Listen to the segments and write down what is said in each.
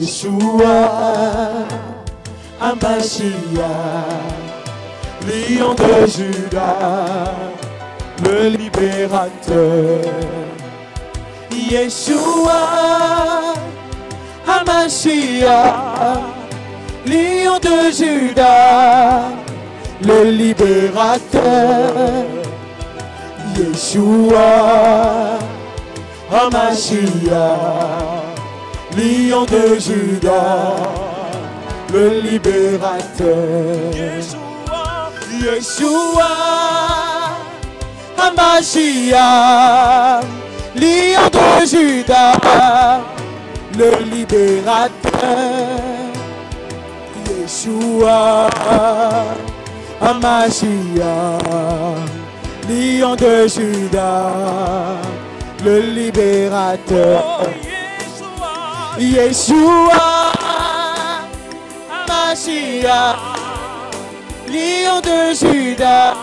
Yeshua, Hamashiach, Lion de Juda, le libérateur. Yeshua, Hamashiach, Lion de Juda, le libérateur. Yeshua, Hamashiach, Lion de Juda, le libérateur. Yeshua, Hamashiach, Lion de Juda, le libérateur. Yeshua, Hamashiach, Lion de Juda, le libérateur. Yeshua, Hamashiach, Lion de Juda,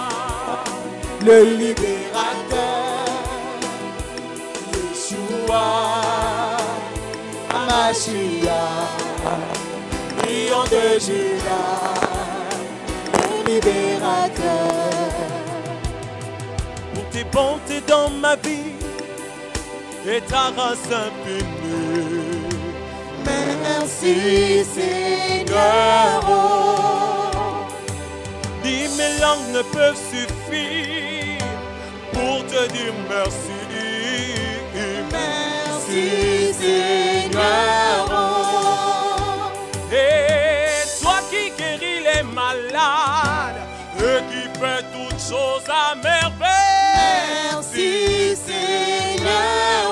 le libérateur. Yeshua, Hamashiach, Lion de Juda, le libérateur. Pour tes bontés dans ma vie et ta grâce infinie. Merci Seigneur. Ni mes langues ne peuvent suffire pour te dire merci. Merci Seigneur. Et toi qui guéris les malades et qui fais toutes choses à merveille. Merci Seigneur.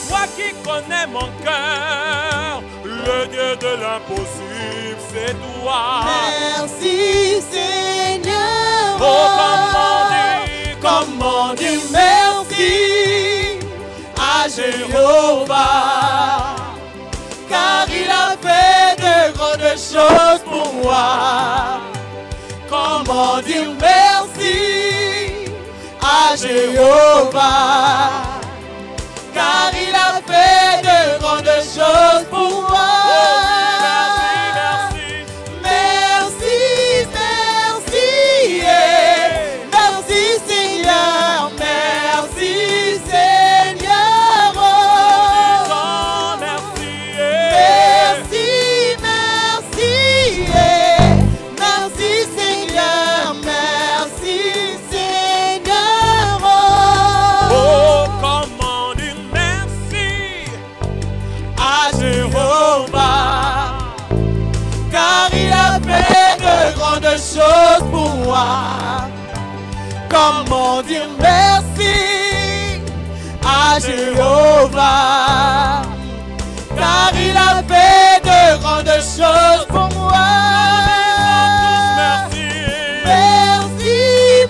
Toi qui connais mon cœur, le Dieu de l'impossible, c'est toi. Merci Seigneur. Oh, comment dire merci à Jéhovah, car il a fait de grandes choses pour moi. Comment dire merci à Jéhovah, car il a fait de grandes choses pour moi. Merci, merci, merci Seigneur, merci Seigneur. Merci, merci, merci, merci Seigneur, merci Seigneur. oh, comment dire merci À Jéhovah, car il a fait de grandes choses pour moi. Comment dire merci à Jéhovah, car il a fait de grandes choses pour moi. Merci, Merci,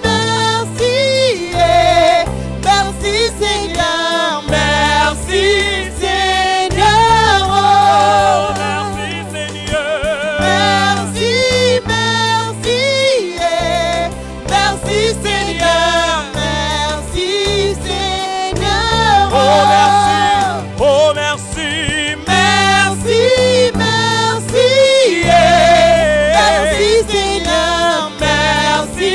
merci, merci Seigneur, merci Seigneur. oh, merci Seigneur. Merci, merci, merci Seigneur, merci Seigneur. Oh merci, oh merci, merci, merci, merci Seigneur, merci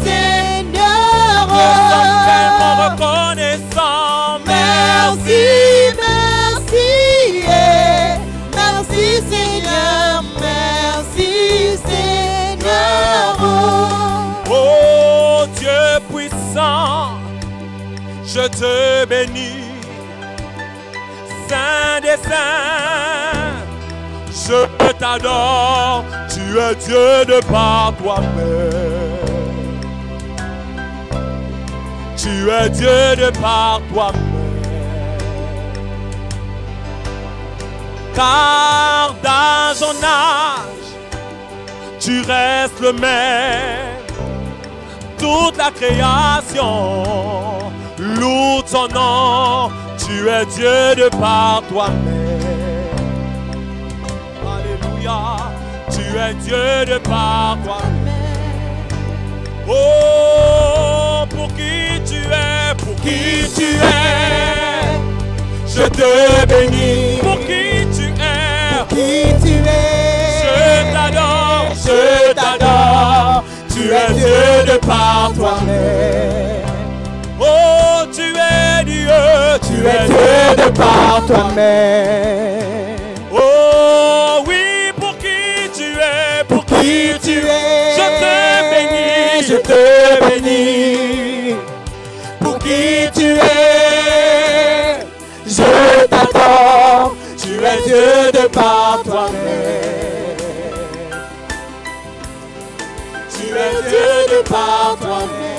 Seigneur. nous sommes tellement reconnaissants. Merci, merci, merci Seigneur, merci Seigneur. Oh Dieu puissant, je te bénis. Saint des saints, je t'adore. Tu es Dieu de par toi-même. Tu es Dieu de par toi-même. Car d'âge en âge, tu restes le même. Toute la création loue ton nom. Tu es Dieu de par toi-même. Alléluia. Tu es Dieu de par toi-même. Oh, pour qui tu es, je te bénis. Pour qui tu es, Qui tu es, je t'adore, je t'adore. Tu es Dieu de par toi-même. Oh, tu es Dieu, Tu es Dieu de par toi-même. Oh, oui, pour qui tu es, pour Qui tu es, je te bénis, je te bénis. Pour qui tu es, je t'adore. Tu es Dieu de par toi-même. Tu es Dieu de par toi-même.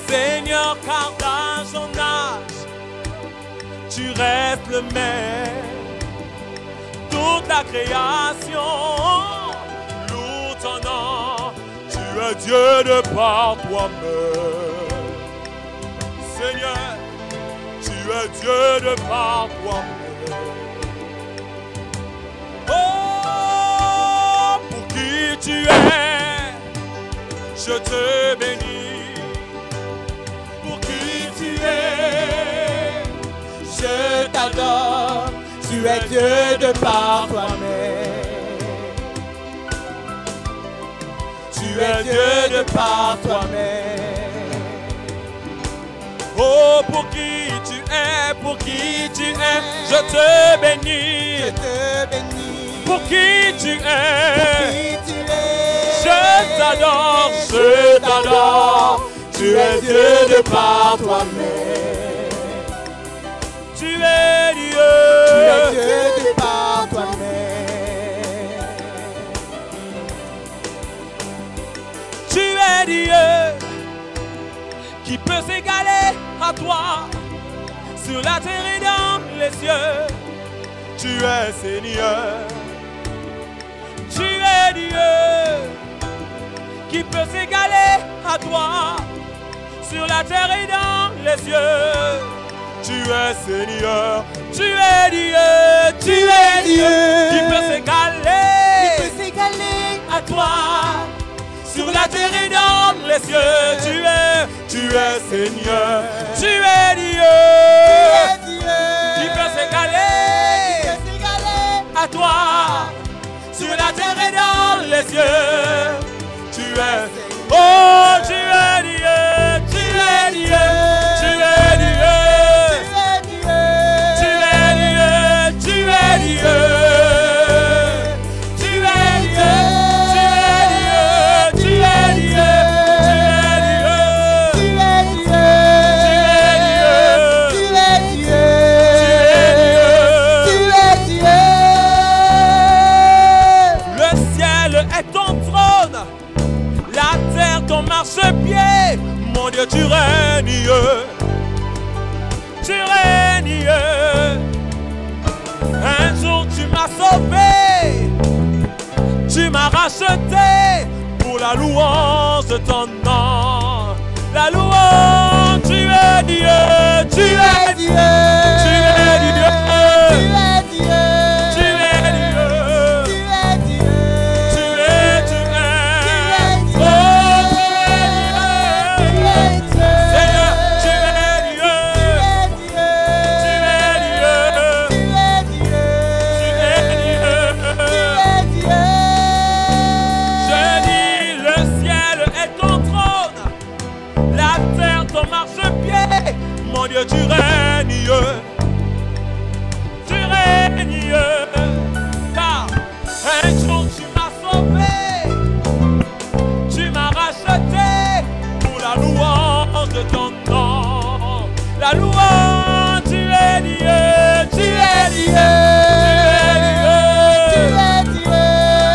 Seigneur, car dans son âge, tu restes le même. Toute la création loue ton nom. Tu es Dieu de par toi-même. Seigneur, tu es Dieu de par toi-même. Oh, pour qui tu es, je te bénis. Pour qui tu es, Je t'adore, tu es Dieu de par toi-même. Tu es Dieu de par toi-même. oh, pour qui tu es, pour qui tu es, je te bénis. Je te bénis. Pour qui tu es, Qui tu es, je t'adore, je t'adore. Tu es Dieu de par toi-même. tu es Tu es Dieu. Dieu de par toi-même. Tu es Dieu. Qui peut s'égaler à toi sur la terre et dans les cieux? Tu es Seigneur. Tu es Dieu. Qui peut s'égaler à toi sur la terre et dans les cieux? Tu es Seigneur. Tu es Dieu. Tu es Dieu. Qui peut s'égaler s'égaler à toi sur la terre et dans les cieux? Tu es Seigneur. Tu es Dieu. Qui peut s'égaler à toi sur la terre et dans les cieux? Tu es, oh, tu es Dieu. Tu es Dieu. Tu es Dieu. Tu es Dieu. Tu es Dieu. Tu es Dieu. Tu es Dieu. Marchepied, mon Dieu, tu règnes, tu règnes. Un jour tu m'as sauvé, tu m'as racheté pour la louange de ton nom. La louange, tu es Dieu, tu es Dieu, tu es Dieu, tu es Dieu. Mon Dieu, tu règnes, car un jour tu m'as sauvé, tu m'as racheté pour la louange de ton nom. La louange, tu es Dieu, tu es Dieu, tu es Dieu, tu es Dieu,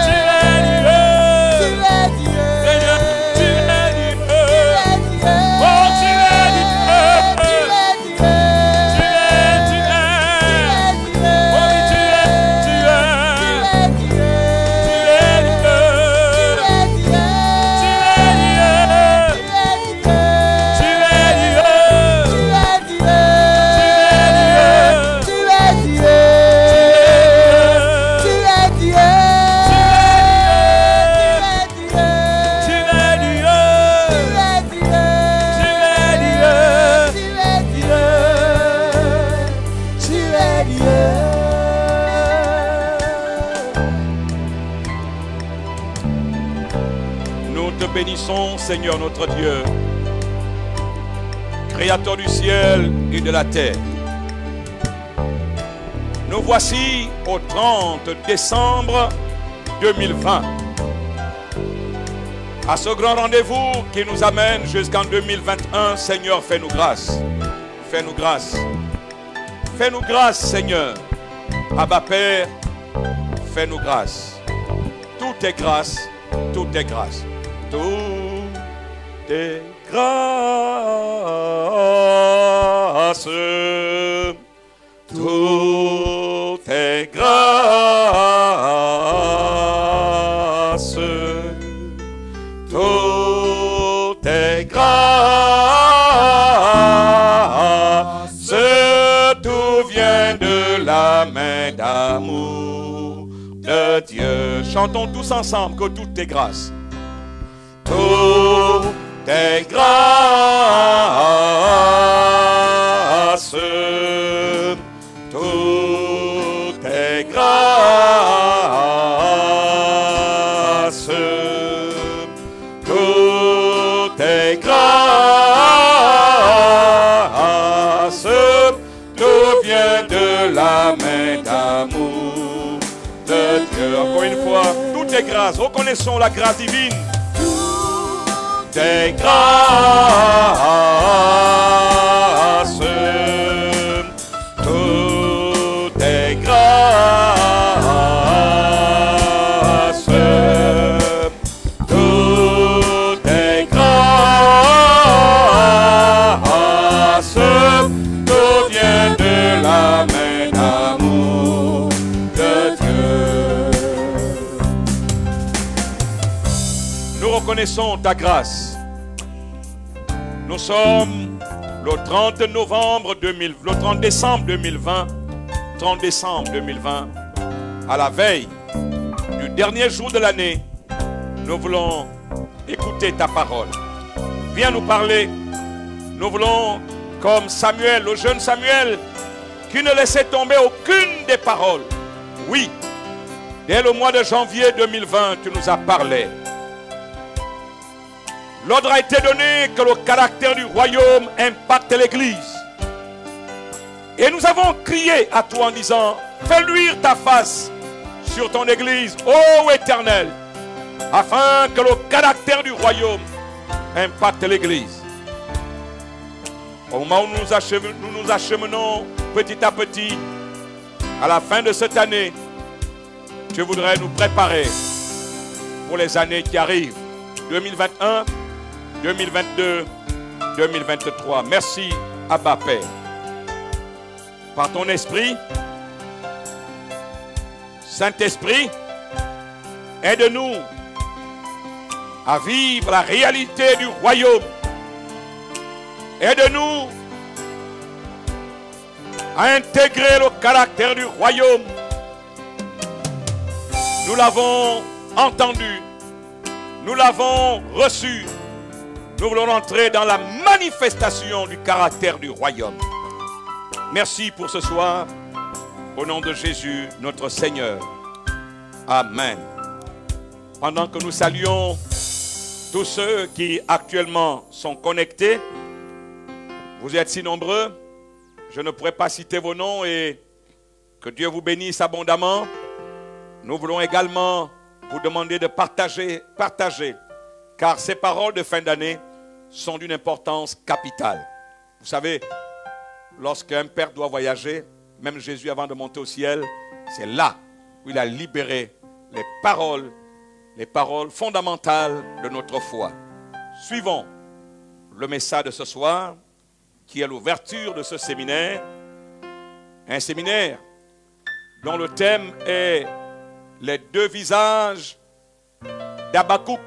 tu es Dieu, Seigneur, tu es Dieu, oh, tu es Dieu. bénissons, Seigneur notre Dieu, Créateur du ciel et de la terre. Nous voici au 30 décembre 2020. À ce grand rendez-vous qui nous amène jusqu'en 2021, Seigneur, fais-nous grâce. Fais-nous grâce. Fais-nous grâce, Seigneur. Abba Père, fais-nous grâce. Tout est grâce. Tout est grâce. Tout est grâce. Tout est grâce. Tout est grâce. Tout vient de la main d'amour de Dieu. Chantons tous ensemble que tout est grâce. Tout est grâce. Tout est grâce. Tout est grâce. Tout vient de la main d'amour de Dieu. Encore une fois, tout est grâce. Reconnaissons la grâce divine. Tout est grâce. Tout est grâce. Tout est grâce. Tout vient de la main d'amour de Dieu. Nous reconnaissons ta grâce. Nous sommes le 30 décembre 2020, 30 décembre 2020, à la veille du dernier jour de l'année. Nous voulons écouter ta parole. Viens nous parler. Nous voulons, comme Samuel, le jeune Samuel, qui ne laissait tomber aucune des paroles. Oui, dès le mois de janvier 2020, tu nous as parlé. L'ordre a été donné que le caractère du royaume impacte l'Église. Et nous avons crié à toi en disant, fais luire ta face sur ton Église, ô Éternel, afin que le caractère du royaume impacte l'Église. Au moment où nous nous acheminons petit à petit, à la fin de cette année, tu voudrais nous préparer pour les années qui arrivent, 2021, 2022, 2023. Merci, Abba Père. Par ton esprit, Saint-Esprit, aide-nous à vivre la réalité du royaume. Aide-nous à intégrer le caractère du royaume. Nous l'avons entendu, nous l'avons reçu. Nous voulons entrer dans la manifestation du caractère du royaume. Merci pour ce soir. Au nom de Jésus, notre Seigneur. Amen. Pendant que nous saluons tous ceux qui actuellement sont connectés, vous êtes si nombreux, je ne pourrais pas citer vos noms et que Dieu vous bénisse abondamment. Nous voulons également vous demander de partager, car ces paroles de fin d'année sont d'une importance capitale. Vous savez, lorsqu'un père doit voyager, même Jésus avant de monter au ciel, c'est là où il a libéré les paroles fondamentales de notre foi. Suivons le message de ce soir, qui est l'ouverture de ce séminaire. Un séminaire dont le thème est les deux visages d'Habakkuk.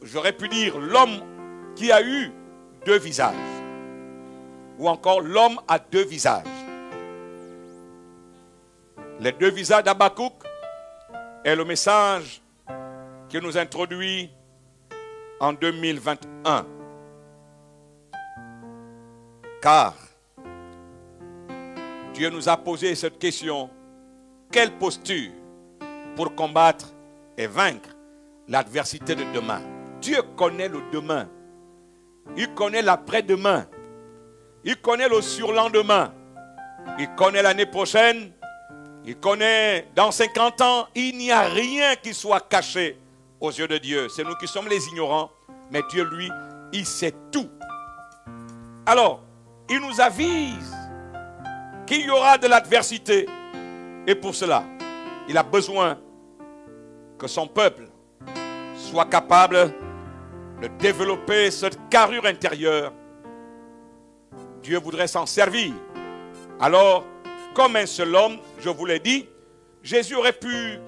J'aurais pu dire l'homme qui a eu deux visages. Ou encore l'homme a deux visages. Les deux visages d'Habakkuk est le message qui nous introduit en 2021. Car Dieu nous a posé cette question: quelle posture pour combattre et vaincre l'adversité de demain. Dieu connaît le demain. Il connaît l'après-demain. Il connaît le surlendemain. Il connaît l'année prochaine. Il connaît dans 50 ans. Il n'y a rien qui soit caché aux yeux de Dieu. C'est nous qui sommes les ignorants. Mais Dieu, lui, il sait tout. Alors, il nous avise qu'il y aura de l'adversité. Et pour cela, il a besoin que son peuple soit capable de développer cette carrure intérieure. Dieu voudrait s'en servir. Alors, comme un seul homme, je vous l'ai dit, Jésus aurait pu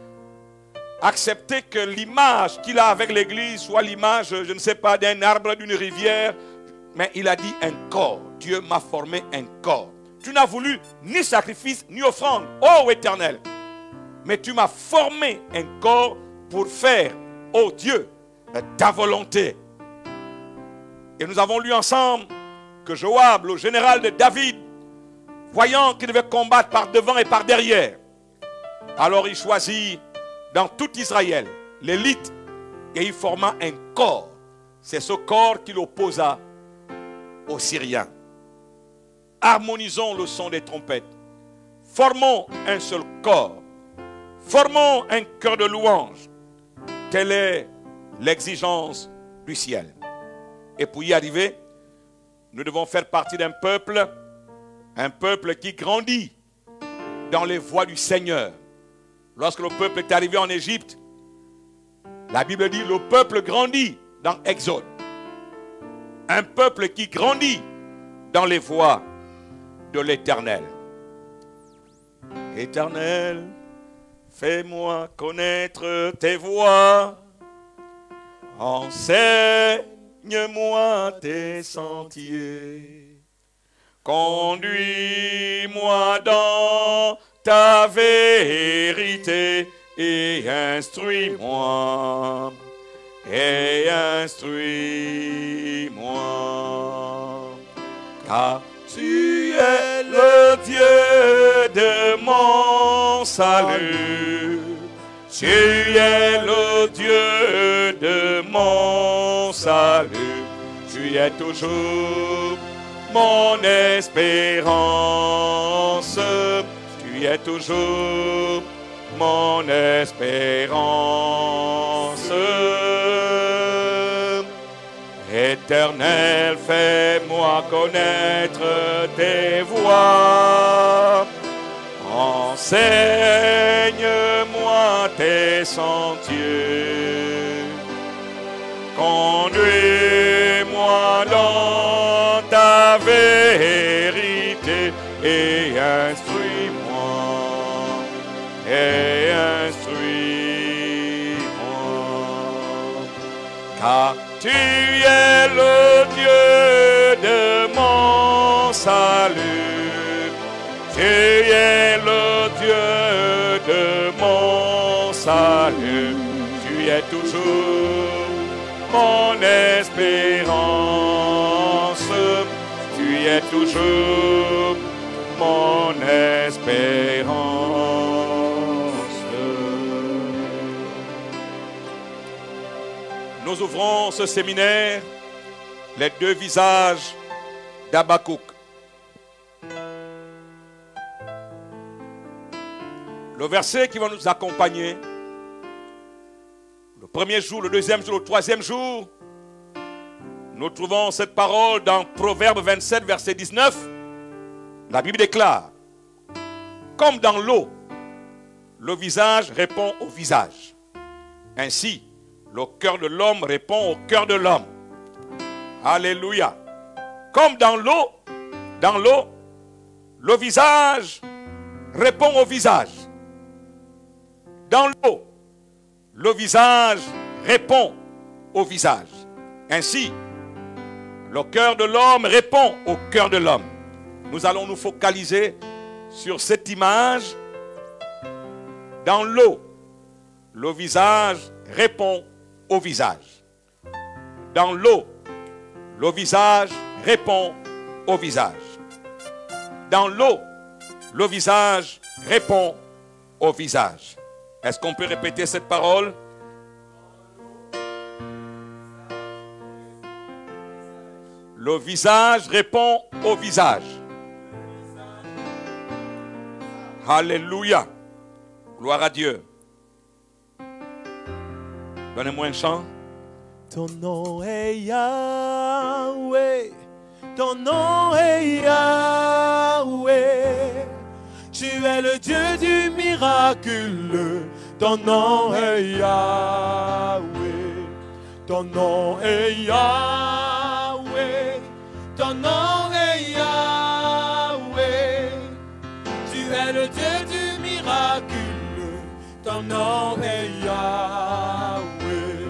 accepter que l'image qu'il a avec l'Église soit l'image, je ne sais pas, d'un arbre, d'une rivière. Mais il a dit un corps. Dieu m'a formé un corps. Tu n'as voulu ni sacrifice, ni offrande, ô Éternel. Mais tu m'as formé un corps pour faire, ô Dieu, ta volonté. Et nous avons lu ensemble que Joab, le général de David, voyant qu'il devait combattre par devant et par derrière, alors il choisit dans tout Israël l'élite et il forma un corps. C'est ce corps qu'il opposa aux Syriens. Harmonisons le son des trompettes. Formons un seul corps. Formons un cœur de louange. Telle est l'exigence du ciel. Et pour y arriver, nous devons faire partie d'un peuple qui grandit dans les voies du Seigneur. Lorsque le peuple est arrivé en Égypte, la Bible dit le peuple grandit dans Exode. Un peuple qui grandit dans les voies de l'Éternel. Éternel, fais-moi connaître tes voies. Enseigne-moi tes sentiers. Conduis-moi dans ta vérité et instruis-moi. Et instruis-moi. Car tu es le Dieu de mon salut. Tu es le Dieu de mon salut. Tu es toujours mon espérance. Tu es toujours mon espérance. Éternel, fais-moi connaître tes voies. Enseigne-moi tes sentiers. Conduis-moi dans ta vérité et instruis-moi. Et instruis-moi. Car tu es le Dieu de mon salut. Tu es le Dieu de mon salut. Tu es toujours mon espérance. Tu es toujours mon espérance. Nous ouvrons ce séminaire, les deux visages d'Habakkuk. Le verset qui va nous accompagner, le premier jour, le deuxième jour, le troisième jour, nous trouvons cette parole dans Proverbe 27, verset 19. La Bible déclare, comme dans l'eau, le visage répond au visage. Ainsi, le cœur de l'homme répond au cœur de l'homme. Alléluia. Comme dans l'eau, le visage répond au visage. Dans l'eau, le visage répond au visage. Ainsi, le cœur de l'homme répond au cœur de l'homme. Nous allons nous focaliser sur cette image. Dans l'eau, le visage répond au visage. Dans l'eau, le visage répond au visage. Dans l'eau, le visage répond au visage. Est-ce qu'on peut répéter cette parole? Le visage répond au visage. Alléluia. Gloire à Dieu. Donnez-moi un chant. Ton nom est Yahweh. Ton nom est Yahweh. Tu es le Dieu du miracle. Ton nom est Yahweh. Ton nom est Yahweh. Ton nom est Yahweh. Tu es le Dieu du miracle. Ton nom est Yahweh.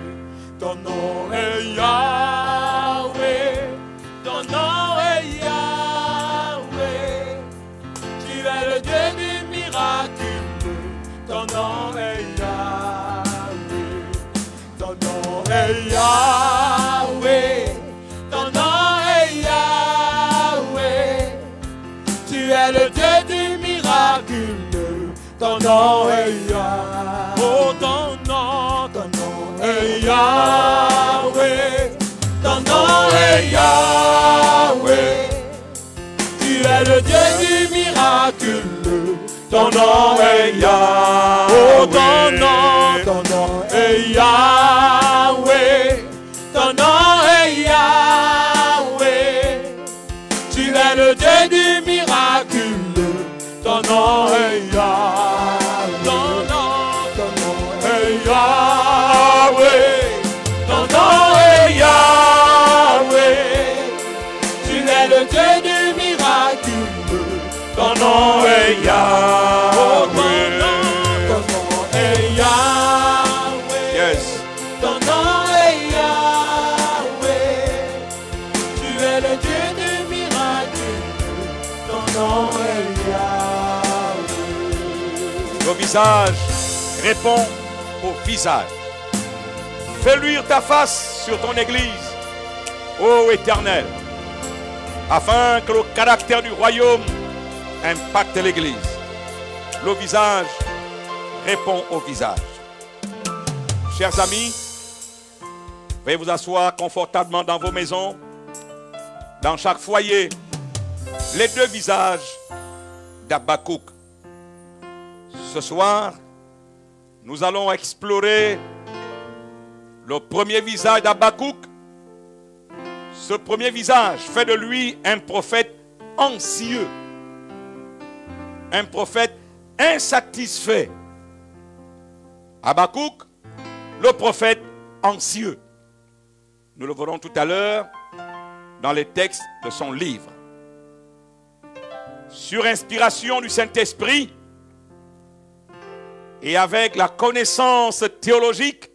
Ton nom est Yahweh. Ton nom est Yahweh. Tu es le Dieu du miracle. Ton nom est Yahweh. Ton nom est Yahweh. Ton nom est Yahweh. Tu es le Dieu du miracle. Ton nom est Yahweh. Oh, ton nom est Yahweh. Ton nom est Yahweh. Tu es le Dieu du miracle. Ton nom est Yahweh. Oh, ton nom est Yahweh. Ton nom est Yahweh. Tu es le Dieu du miracle. Ton nom est Yahweh. Ton nom est Yahweh. Ton nom est Yahweh. Tu es le Dieu du miracle. Ton nom est Yahweh. Oh, ton nom est Yahweh. Yes. Ton nom est Yahweh. Tu es le Dieu du miracle. Ton nom est Yahweh. Le visage répond au visage. Fais luire ta face sur ton église, ô Éternel, afin que le caractère du royaume impacte l'église. Le visage répond au visage. Chers amis, veuillez vous asseoir confortablement dans vos maisons, dans chaque foyer. Les deux visages d'Habakkuk. Ce soir, nous allons explorer le premier visage d'Habakkuk. Ce premier visage fait de lui un prophète anxieux, un prophète insatisfait. Habakkuk, le prophète anxieux. Nous le verrons tout à l'heure dans les textes de son livre. Sur inspiration du Saint-Esprit et avec la connaissance théologique,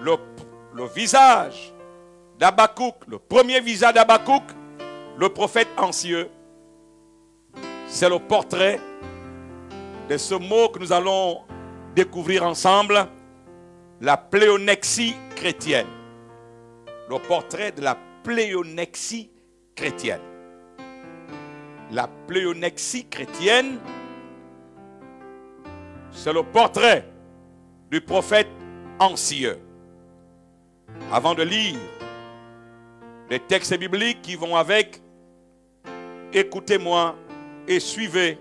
le visage d'Habakkuk, le premier visage d'Habakkuk, le prophète anxieux, c'est le portrait de ce mot que nous allons découvrir ensemble, la pléonexie chrétienne. Le portrait de la pléonexie chrétienne. La pléonexie chrétienne, c'est le portrait du prophète anxieux. Avant de lire les textes bibliques qui vont avec, écoutez-moi et suivez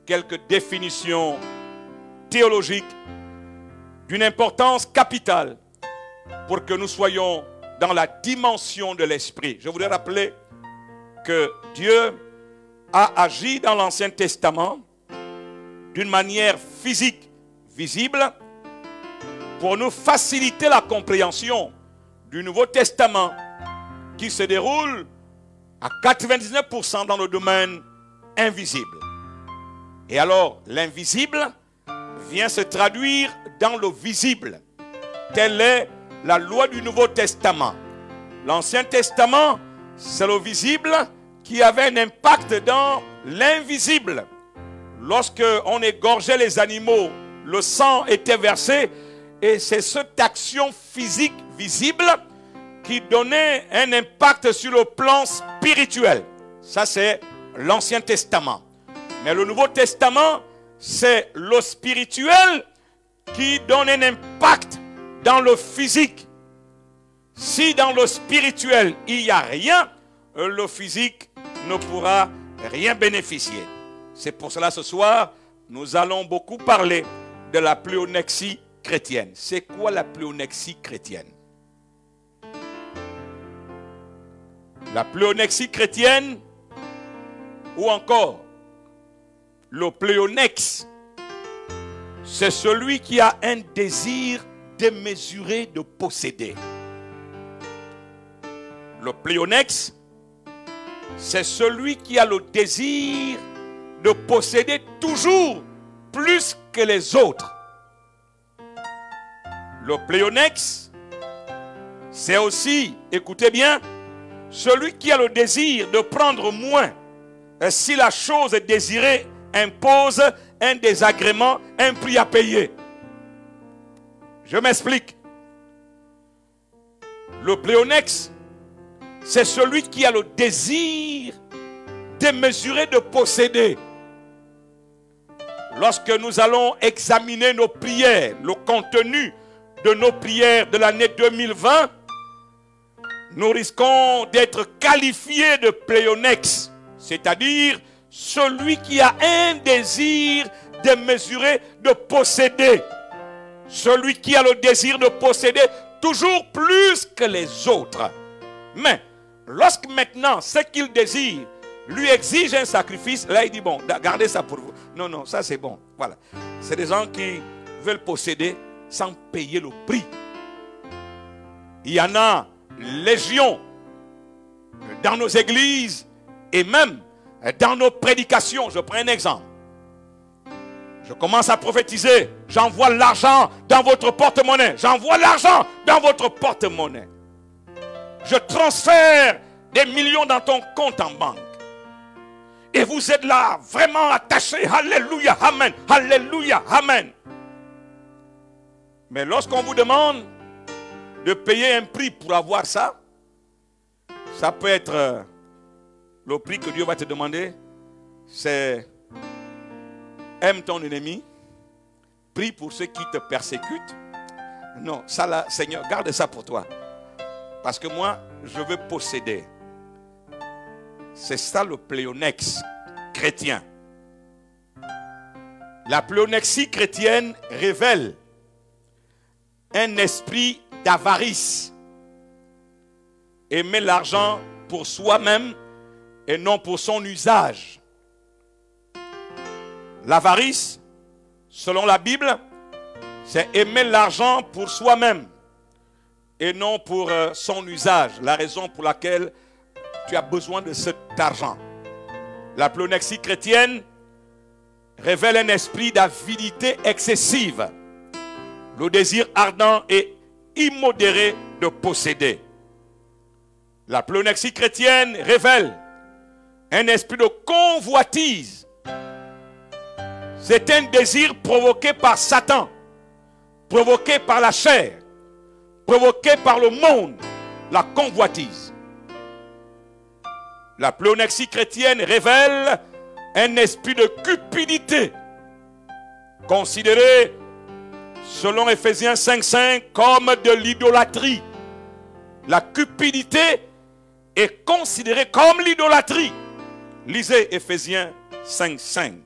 quelques définitions théologiques d'une importance capitale pour que nous soyons dans la dimension de l'esprit. Je voudrais rappeler que Dieu a agi dans l'Ancien Testament d'une manière physique, visible, pour nous faciliter la compréhension du Nouveau Testament qui se déroule à 99% dans le domaine invisible. Et alors, l'invisible vient se traduire dans le visible. Telle est la loi du Nouveau Testament. L'Ancien Testament, c'est le visible qui avait un impact dans l'invisible. Lorsque on égorgeait les animaux, le sang était versé et c'est cette action physique visible qui donnait un impact sur le plan spirituel. Ça, c'est l'Ancien Testament. Mais le Nouveau Testament, c'est le spirituel qui donne un impact dans le physique. Si dans le spirituel, il n'y a rien, le physique ne pourra rien bénéficier. C'est pour cela ce soir, nous allons beaucoup parler de la pléonexie chrétienne. C'est quoi la pléonexie chrétienne? La pléonexie chrétienne, ou encore le pléonex, c'est celui qui a un désir démesuré de posséder. Le pléonex, c'est celui qui a le désir de posséder toujours plus que les autres. Le pléonex, c'est aussi, écoutez bien, celui qui a le désir de prendre moins si la chose désirée impose un désagrément, un prix à payer. Je m'explique. Le pléonex, c'est celui qui a le désir démesuré de posséder. Lorsque nous allons examiner nos prières, le contenu de nos prières de l'année 2020, nous risquons d'être qualifiés de pléonex, c'est-à-dire celui qui a un désir démesuré de posséder. Celui qui a le désir de posséder toujours plus que les autres. Mais lorsque maintenant ce qu'il désire lui exige un sacrifice, là il dit bon, gardez ça pour vous. Non, non, ça c'est bon. Voilà. C'est des gens qui veulent posséder sans payer le prix. Il y en a légion dans nos églises et même dans nos prédications. Je prends un exemple. Je commence à prophétiser. J'envoie l'argent dans votre porte-monnaie. J'envoie l'argent dans votre porte-monnaie. Je transfère des millions dans ton compte en banque. Et vous êtes là, vraiment attachés. Alléluia, amen. Alléluia, amen. Mais lorsqu'on vous demande de payer un prix pour avoir ça, ça peut être le prix que Dieu va te demander, c'est aime ton ennemi, prie pour ceux qui te persécutent. Non, ça là, Seigneur, garde ça pour toi. Parce que moi, je veux posséder. C'est ça le pléonex chrétien. La pléonexie chrétienne révèle un esprit d'avarice. Aimer l'argent pour soi-même et non pour son usage. L'avarice, selon la Bible, c'est aimer l'argent pour soi-même et non pour son usage. La raison pour laquelle tu as besoin de cet argent. La pléonexie chrétienne révèle un esprit d'avidité excessive. Le désir ardent et immodéré de posséder. La pléonexie chrétienne révèle un esprit de convoitise. C'est un désir provoqué par Satan, provoqué par la chair, provoqué par le monde, la convoitise. La pléonexie chrétienne révèle un esprit de cupidité, considéré, selon Éphésiens 5.5, comme de l'idolâtrie. La cupidité est considérée comme l'idolâtrie. Lisez Éphésiens 5.5.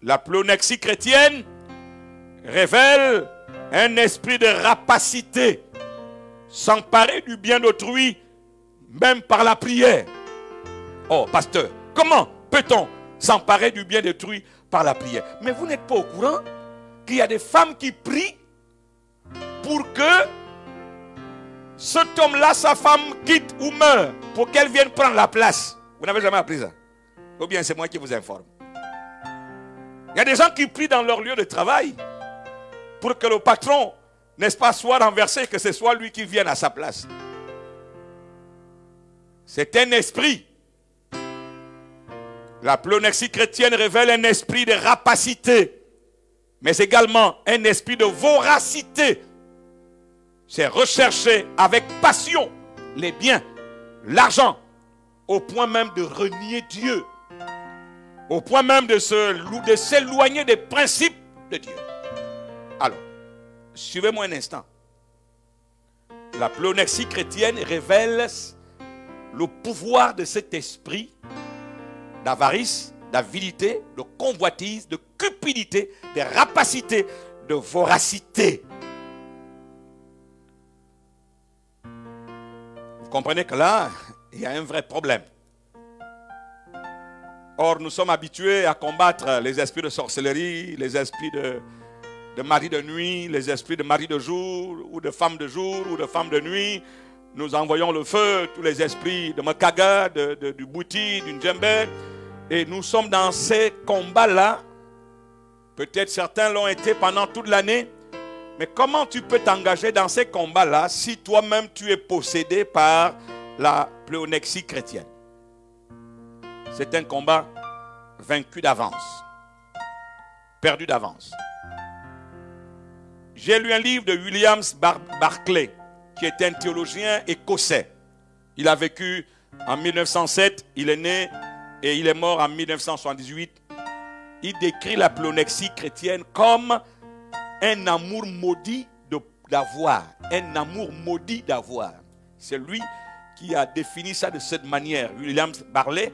La pléonexie chrétienne révèle un esprit de rapacité, s'emparer du bien d'autrui, même par la prière. Oh, pasteur, comment peut-on s'emparer du bien d'autrui par la prière? Mais vous n'êtes pas au courant qu'il y a des femmes qui prient pour que cet homme-là, sa femme, quitte ou meure pour qu'elle vienne prendre la place. Vous n'avez jamais appris ça? Ou bien c'est moi qui vous informe. Il y a des gens qui prient dans leur lieu de travail pour que le patron, n'est-ce pas, soit renversé, que ce soit lui qui vienne à sa place. C'est un esprit. La pléonexie chrétienne révèle un esprit de rapacité, mais également un esprit de voracité. C'est rechercher avec passion les biens, l'argent, au point même de renier Dieu, au point même de s'éloigner des principes de Dieu. Alors, suivez-moi un instant. La pléonexie chrétienne révèle le pouvoir de cet esprit d'avarice, d'avidité, de convoitise, de cupidité, de rapacité, de voracité. Vous comprenez que là, il y a un vrai problème. Or, nous sommes habitués à combattre les esprits de sorcellerie, les esprits de mari de nuit, les esprits de mari de jour, ou de femme de jour, ou de femme de nuit. Nous envoyons le feu, tous les esprits de Makaga, du Bouti, du Djembe. Et nous sommes dans ces combats-là. Peut-être certains l'ont été pendant toute l'année. Mais comment tu peux t'engager dans ces combats-là si toi-même tu es possédé par la pléonexie chrétienne? C'est un combat vaincu d'avance, perdu d'avance. J'ai lu un livre de William Barclay, qui est un théologien écossais. Il a vécu en 1907, il est né et il est mort en 1978. Il décrit la pléonexie chrétienne comme un amour maudit d'avoir. Un amour maudit d'avoir. C'est lui qui a défini ça de cette manière. William Barclay,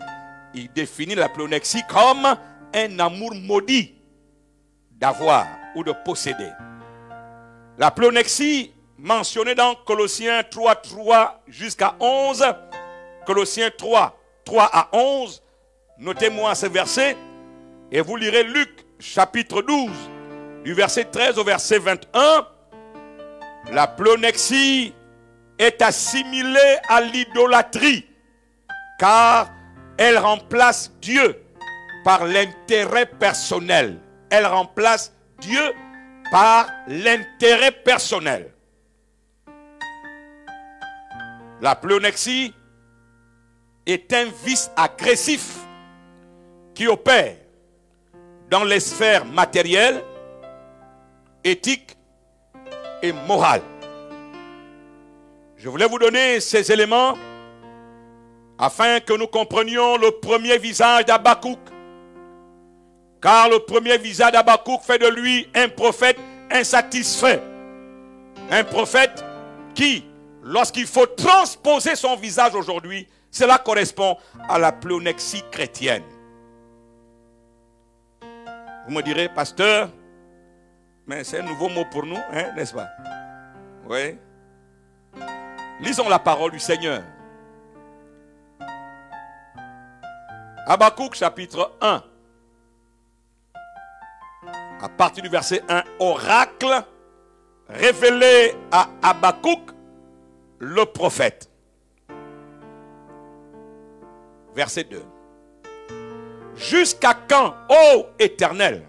il définit la pléonexie comme un amour maudit d'avoir ou de posséder. La pléonexie mentionnée dans Colossiens 3, 3 jusqu'à 11, Colossiens 3, 3 à 11, notez-moi ce verset, et vous lirez Luc chapitre 12, du verset 13 au verset 21, la pléonexie est assimilée à l'idolâtrie, car elle remplace Dieu par l'intérêt personnel. Elle remplace Dieu par l'intérêt personnel. La pléonexie est un vice agressif qui opère dans les sphères matérielles, éthiques et morales. Je voulais vous donner ces éléments afin que nous comprenions le premier visage d'Habakkuk. Car le premier visage d'Habakkuk fait de lui un prophète insatisfait. Un prophète qui, lorsqu'il faut transposer son visage aujourd'hui, cela correspond à la pléonexie chrétienne. Vous me direz, pasteur, mais c'est un nouveau mot pour nous, hein, n'est-ce pas? Oui. Lisons la parole du Seigneur. Habakkuk chapitre 1. À partir du verset 1, oracle révélé à Habakkuk, le prophète. Verset 2. Jusqu'à quand, ô Éternel,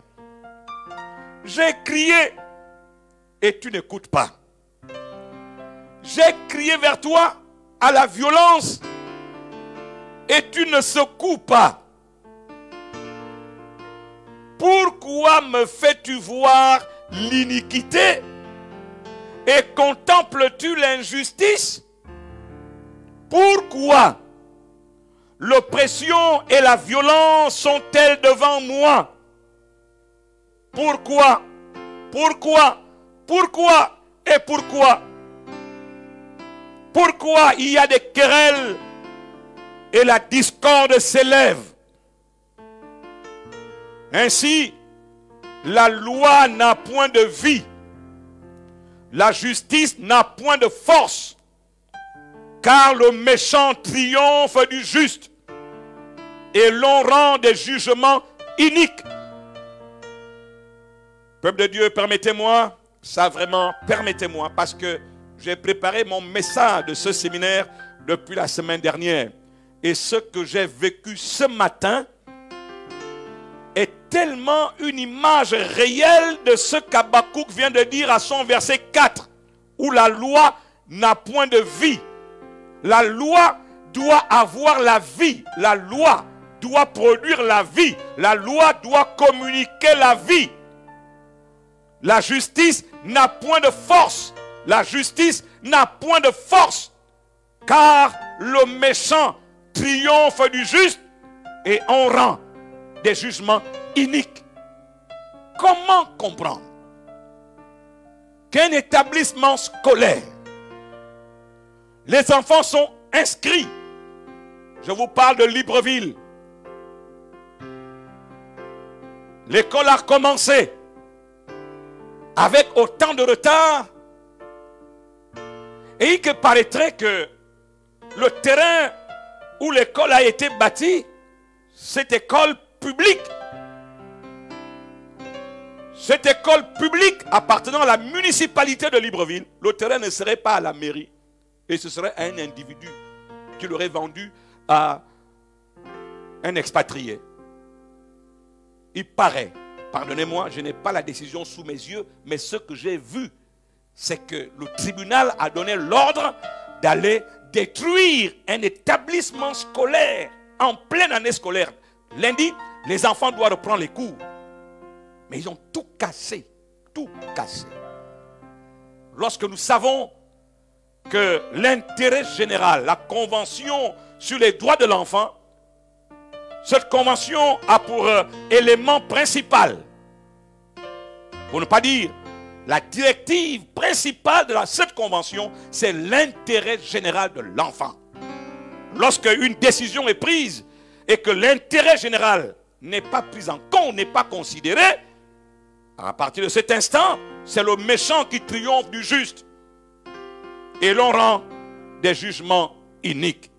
j'ai crié et tu n'écoutes pas. J'ai crié vers toi à la violence et tu ne secoues pas. Pourquoi me fais-tu voir l'iniquité et contemples-tu l'injustice? Pourquoi l'oppression et la violence sont-elles devant moi? Pourquoi? Pourquoi? Pourquoi? Et pourquoi? Pourquoi il y a des querelles et la discorde s'élève? Ainsi, la loi n'a point de vie, la justice n'a point de force, car le méchant triomphe du juste et l'on rend des jugements iniques. Peuple de Dieu, permettez-moi, ça vraiment, permettez-moi, parce que j'ai préparé mon message de ce séminaire depuis la semaine dernière. Et ce que j'ai vécu ce matin est tellement une image réelle de ce qu'Habakkuk vient de dire à son verset 4, où la loi n'a point de vie. La loi doit avoir la vie. La loi doit produire la vie. La loi doit communiquer la vie. La justice n'a point de force. La justice n'a point de force. Car le méchant triomphe du juste et on rend des jugements iniques. Comment comprendre qu'un établissement scolaire Les enfants sont inscrits. Je vous parle de Libreville. L'école a commencé avec autant de retard. Et il paraîtrait que le terrain où l'école a été bâtie, cette école publique. Cette école publique appartenant à la municipalité de Libreville, le terrain ne serait pas à la mairie. Et ce serait un individu qui l'aurait vendu à un expatrié. Il paraît, pardonnez-moi, je n'ai pas la décision sous mes yeux, mais ce que j'ai vu, c'est que le tribunal a donné l'ordre d'aller détruire un établissement scolaire en pleine année scolaire. Lundi, les enfants doivent reprendre les cours. Mais ils ont tout cassé, tout cassé. Lorsque nous savons que l'intérêt général, la convention sur les droits de l'enfant, cette convention a pour élément principal, pour ne pas dire la directive principale de cette convention, c'est l'intérêt général de l'enfant. Lorsque une décision est prise et que l'intérêt général n'est pas pris en compte, n'est pas considéré, à partir de cet instant, c'est le méchant qui triomphe du juste. Et l'on rend des jugements iniques.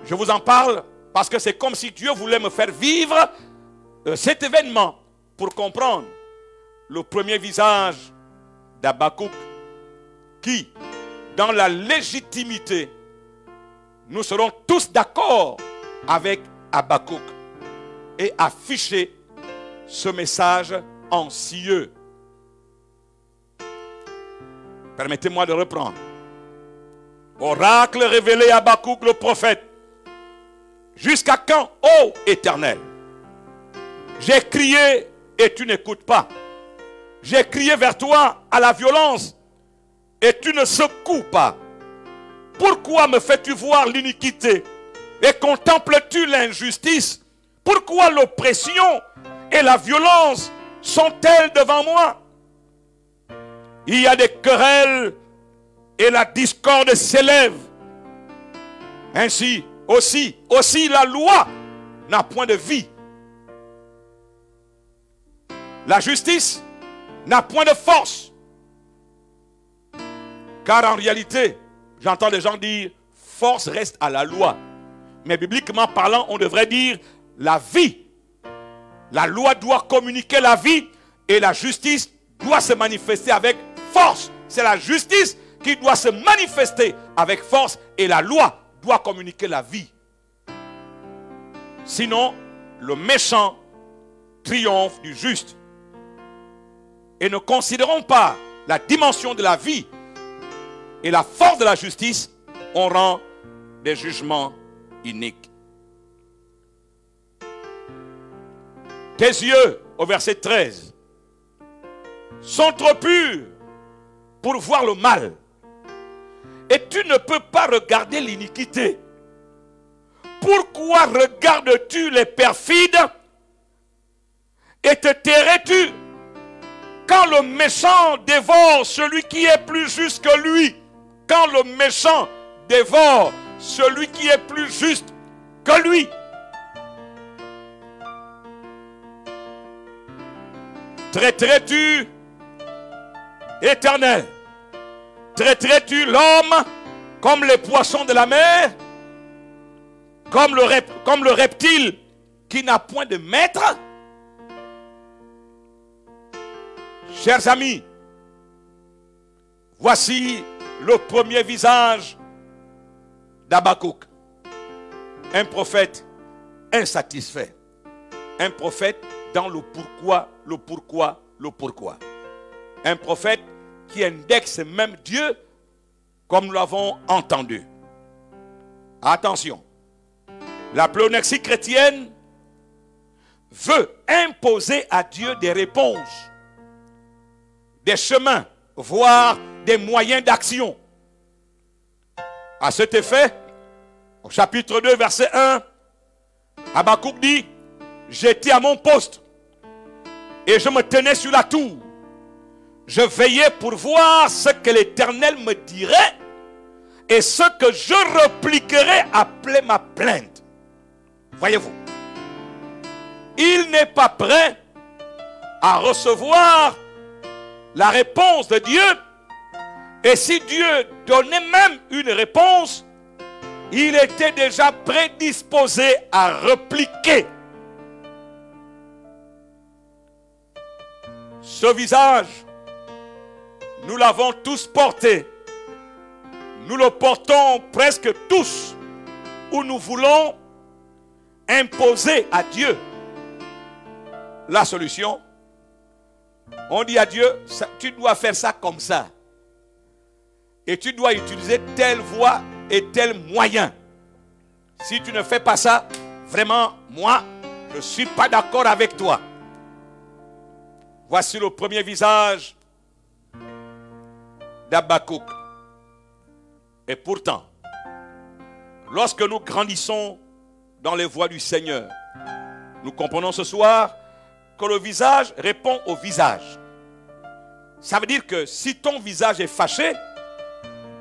Je vous en parle parce que c'est comme si Dieu voulait me faire vivre cet événement pour comprendre le premier visage d'Habakkuk qui, dans la légitimité, nous serons tous d'accord avec Habakkuk et afficher ce message en cieux. Permettez-moi de reprendre. Oracle révélé à Habakkuk le prophète. Jusqu'à quand, ô Éternel? J'ai crié et tu n'écoutes pas. J'ai crié vers toi à la violence et tu ne secoues pas. Pourquoi me fais-tu voir l'iniquité et contemples-tu l'injustice? Pourquoi l'oppression et la violence sont-elles devant moi? Il y a des querelles et la discorde s'élève. Ainsi, aussi la loi n'a point de vie. La justice n'a point de force. Car en réalité, j'entends des gens dire, force reste à la loi. Mais bibliquement parlant, on devrait dire la vie. La loi doit communiquer la vie et la justice doit se manifester avec force. C'est la justice qui doit se manifester avec force et la loi doit communiquer la vie. Sinon, le méchant triomphe du juste. Et ne considérons pas la dimension de la vie et la force de la justice, on rend des jugements iniques. Tes yeux, au verset 13, sont trop purs pour voir le mal. Et tu ne peux pas regarder l'iniquité. Pourquoi regardes-tu les perfides et te tairais-tu quand le méchant dévore celui qui est plus juste que lui? Quand le méchant dévore celui qui est plus juste que lui. Traiterais-tu, Éternel, traiterais-tu l'homme comme les poissons de la mer, comme le reptile qui n'a point de maître? Chers amis, voici le premier visage d'Habakkuk. Un prophète insatisfait. Un prophète dans le pourquoi, le pourquoi, le pourquoi. Un prophète qui indexe même Dieu comme nous l'avons entendu. Attention, la pléonexie chrétienne veut imposer à Dieu des réponses, des chemins, voire des moyens d'action. À cet effet, au chapitre 2, verset 1, Habakkuk dit, j'étais à mon poste et je me tenais sur la tour. Je veillais pour voir ce que l'Éternel me dirait et ce que je repliquerai après ma plainte. Voyez-vous, il n'est pas prêt à recevoir la réponse de Dieu. Et si Dieu donnait même une réponse, il était déjà prédisposé à repliquer. Ce visage, nous l'avons tous porté. Nous le portons presque tous, où nous voulons imposer à Dieu la solution. On dit à Dieu, tu dois faire ça comme ça. Et tu dois utiliser telle voie et tel moyen. Si tu ne fais pas ça, vraiment, moi, je ne suis pas d'accord avec toi. Voici le premier visage d'Habakkuk. Et pourtant, lorsque nous grandissons dans les voies du Seigneur, nous comprenons ce soir que le visage répond au visage. Ça veut dire que si ton visage est fâché,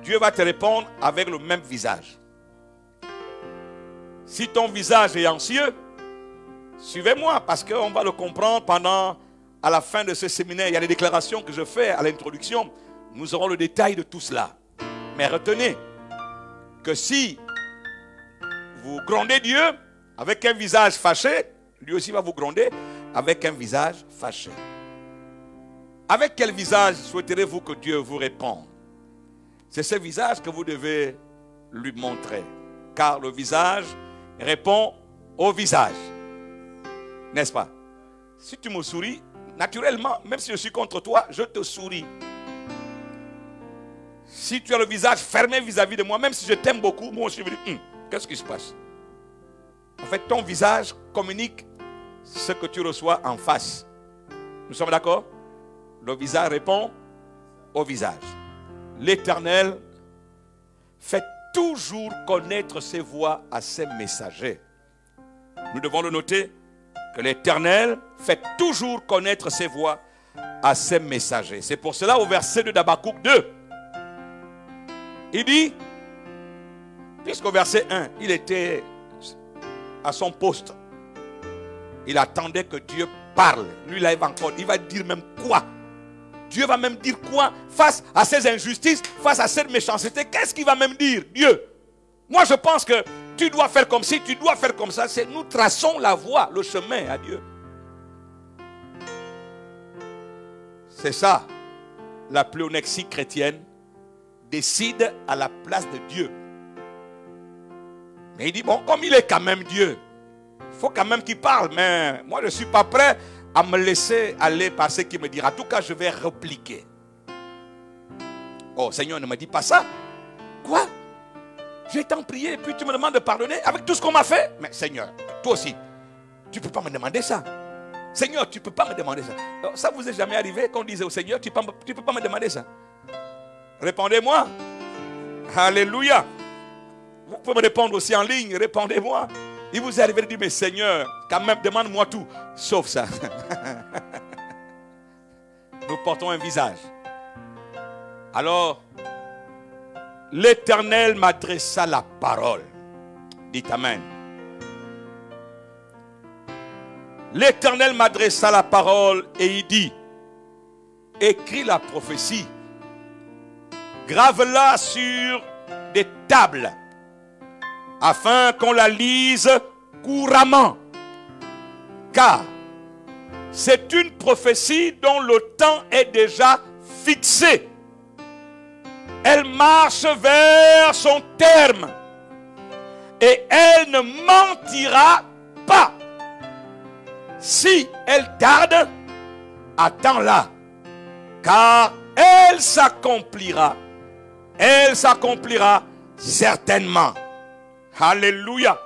Dieu va te répondre avec le même visage. Si ton visage est anxieux, suivez-moi parce qu'on va le comprendre à la fin de ce séminaire. Il y a des déclarations que je fais à l'introduction. Nous aurons le détail de tout cela. Mais retenez que si vous grondez Dieu avec un visage fâché, lui aussi va vous gronder avec un visage fâché. Avec quel visage souhaiterez-vous que Dieu vous réponde? C'est ce visage que vous devez lui montrer. Car le visage répond au visage. N'est-ce pas? Si tu me souris, naturellement, même si je suis contre toi, je te souris. Si tu as le visage fermé vis-à-vis de moi, même si je t'aime beaucoup, moi aussi je me dis, qu'est-ce qui se passe? En fait, ton visage communique ce que tu reçois en face. Nous sommes d'accord? Le visage répond au visage. L'Éternel fait toujours connaître ses voies à ses messagers. Nous devons le noter, que l'Éternel fait toujours connaître ses voies à ses messagers. C'est pour cela au verset 2 d'Habakkuk 2, il dit, puisqu'au verset 1, il était à son poste, il attendait que Dieu parle. Lui, là, il va dire même quoi? Dieu va même dire quoi face à ces injustices, face à cette méchanceté? Qu'est-ce qu'il va même dire, Dieu? Moi, je pense que tu dois faire comme ci, tu dois faire comme ça. Nous traçons la voie, le chemin à Dieu. C'est ça, la pléonexie chrétienne décide à la place de Dieu. Mais il dit, bon, comme il est quand même Dieu, il faut quand même qu'il parle. Mais moi, je ne suis pas prêt à me laisser aller par ce qu'il me dira. En tout cas, je vais répliquer. Oh, Seigneur, ne me dis pas ça. Quoi? J'ai tant prié et puis tu me demandes de pardonner avec tout ce qu'on m'a fait? Mais Seigneur, toi aussi, tu ne peux pas me demander ça. Seigneur, tu ne peux pas me demander ça. Alors, ça vous est jamais arrivé qu'on disait au Seigneur, tu ne peux pas me demander ça? Répondez-moi. Alléluia. Vous pouvez me répondre aussi en ligne. Répondez-moi. Il vous est arrivé de dire, mais Seigneur, quand même, demande-moi tout, sauf ça. Nous portons un visage. Alors, l'Éternel m'adressa la parole. Dites Amen. L'Éternel m'adressa la parole et il dit, écris la prophétie, grave-la sur des tables, afin qu'on la lise couramment. Car c'est une prophétie dont le temps est déjà fixé. Elle marche vers son terme et elle ne mentira pas. Si elle tarde, attends-la, car elle s'accomplira. Elle s'accomplira certainement. Alléluia.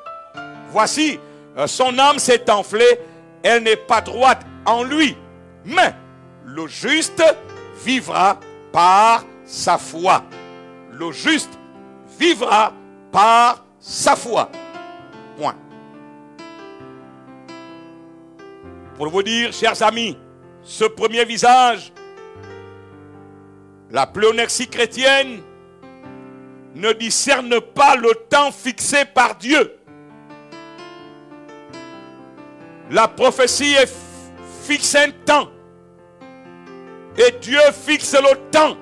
Voici, son âme s'est enflée, elle n'est pas droite en lui. Mais le juste vivra par sa foi. Le juste vivra par sa foi. Point. Pour vous dire, chers amis, ce premier visage, la pléonexie chrétienne, ne discernent pas le temps fixé par Dieu. La prophétie fixe un temps. Et Dieu fixe le temps.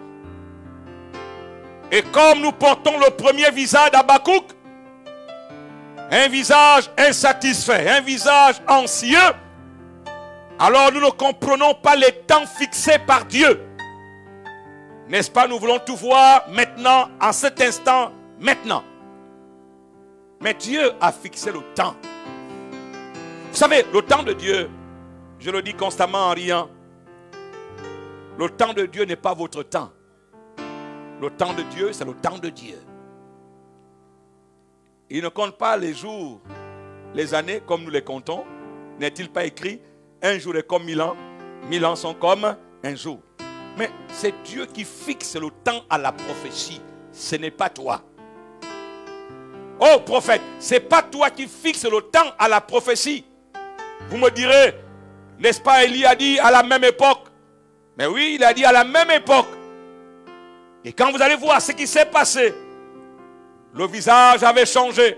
Et comme nous portons le premier visage d'Habakkuk, un visage insatisfait, un visage anxieux, alors nous ne comprenons pas les temps fixés par Dieu. N'est-ce pas, nous voulons tout voir maintenant, en cet instant, maintenant. Mais Dieu a fixé le temps. Vous savez, le temps de Dieu, je le dis constamment en riant, le temps de Dieu n'est pas votre temps. Le temps de Dieu, c'est le temps de Dieu. Il ne compte pas les jours, les années comme nous les comptons. N'est-il pas écrit, un jour est comme 1000 ans, 1000 ans sont comme un jour. Mais c'est Dieu qui fixe le temps à la prophétie. Ce n'est pas toi. Oh prophète, ce n'est pas toi qui fixe le temps à la prophétie. Vous me direz, n'est-ce pas, Élie a dit à la même époque. Mais oui, il a dit à la même époque. Et quand vous allez voir ce qui s'est passé, le visage avait changé.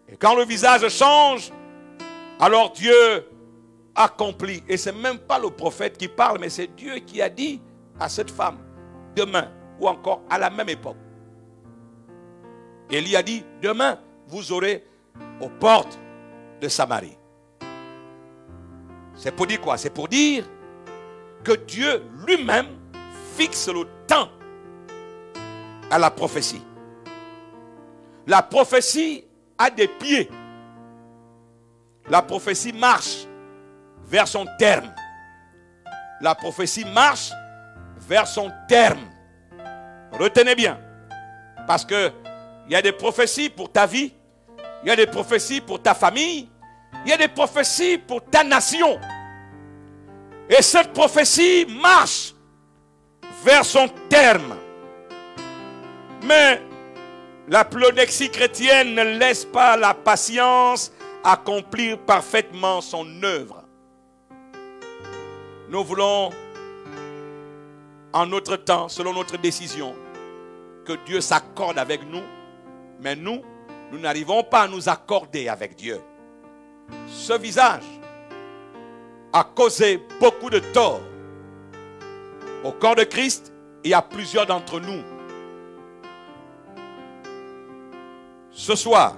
Et quand le visage change, alors Dieu accomplit. Et ce n'est même pas le prophète qui parle, mais c'est Dieu qui a dit à cette femme, demain, ou encore à la même époque. Élie a dit, demain, vous aurez aux portes de Samarie. C'est pour dire quoi? C'est pour dire que Dieu lui-même fixe le temps à la prophétie. La prophétie a des pieds. La prophétie marche vers son terme. La prophétie marche vers son terme. Retenez bien. Parce que il y a des prophéties pour ta vie. Il y a des prophéties pour ta famille. Il y a des prophéties pour ta nation. Et cette prophétie marche vers son terme. Mais la plonexie chrétienne ne laisse pas la patience accomplir parfaitement son œuvre. Nous voulons, en notre temps, selon notre décision, que Dieu s'accorde avec nous, mais nous n'arrivons pas à nous accorder avec Dieu. Ce visage a causé beaucoup de tort au corps de Christ et à plusieurs d'entre nous. Ce soir,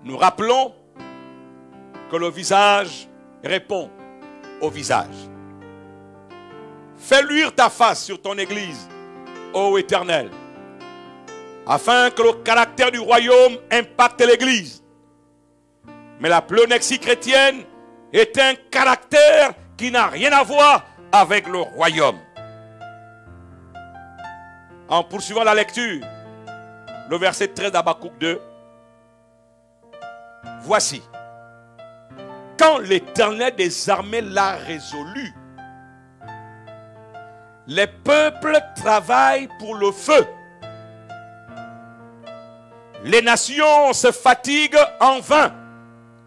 nous rappelons que le visage répond au visage. Fais luire ta face sur ton église, ô Éternel, afin que le caractère du royaume impacte l'église. Mais la plonexie chrétienne est un caractère qui n'a rien à voir avec le royaume. En poursuivant la lecture, le verset 13 d'Habakkuk 2. Voici, quand l'Éternel des armées l'a résolu, les peuples travaillent pour le feu. Les nations se fatiguent en vain.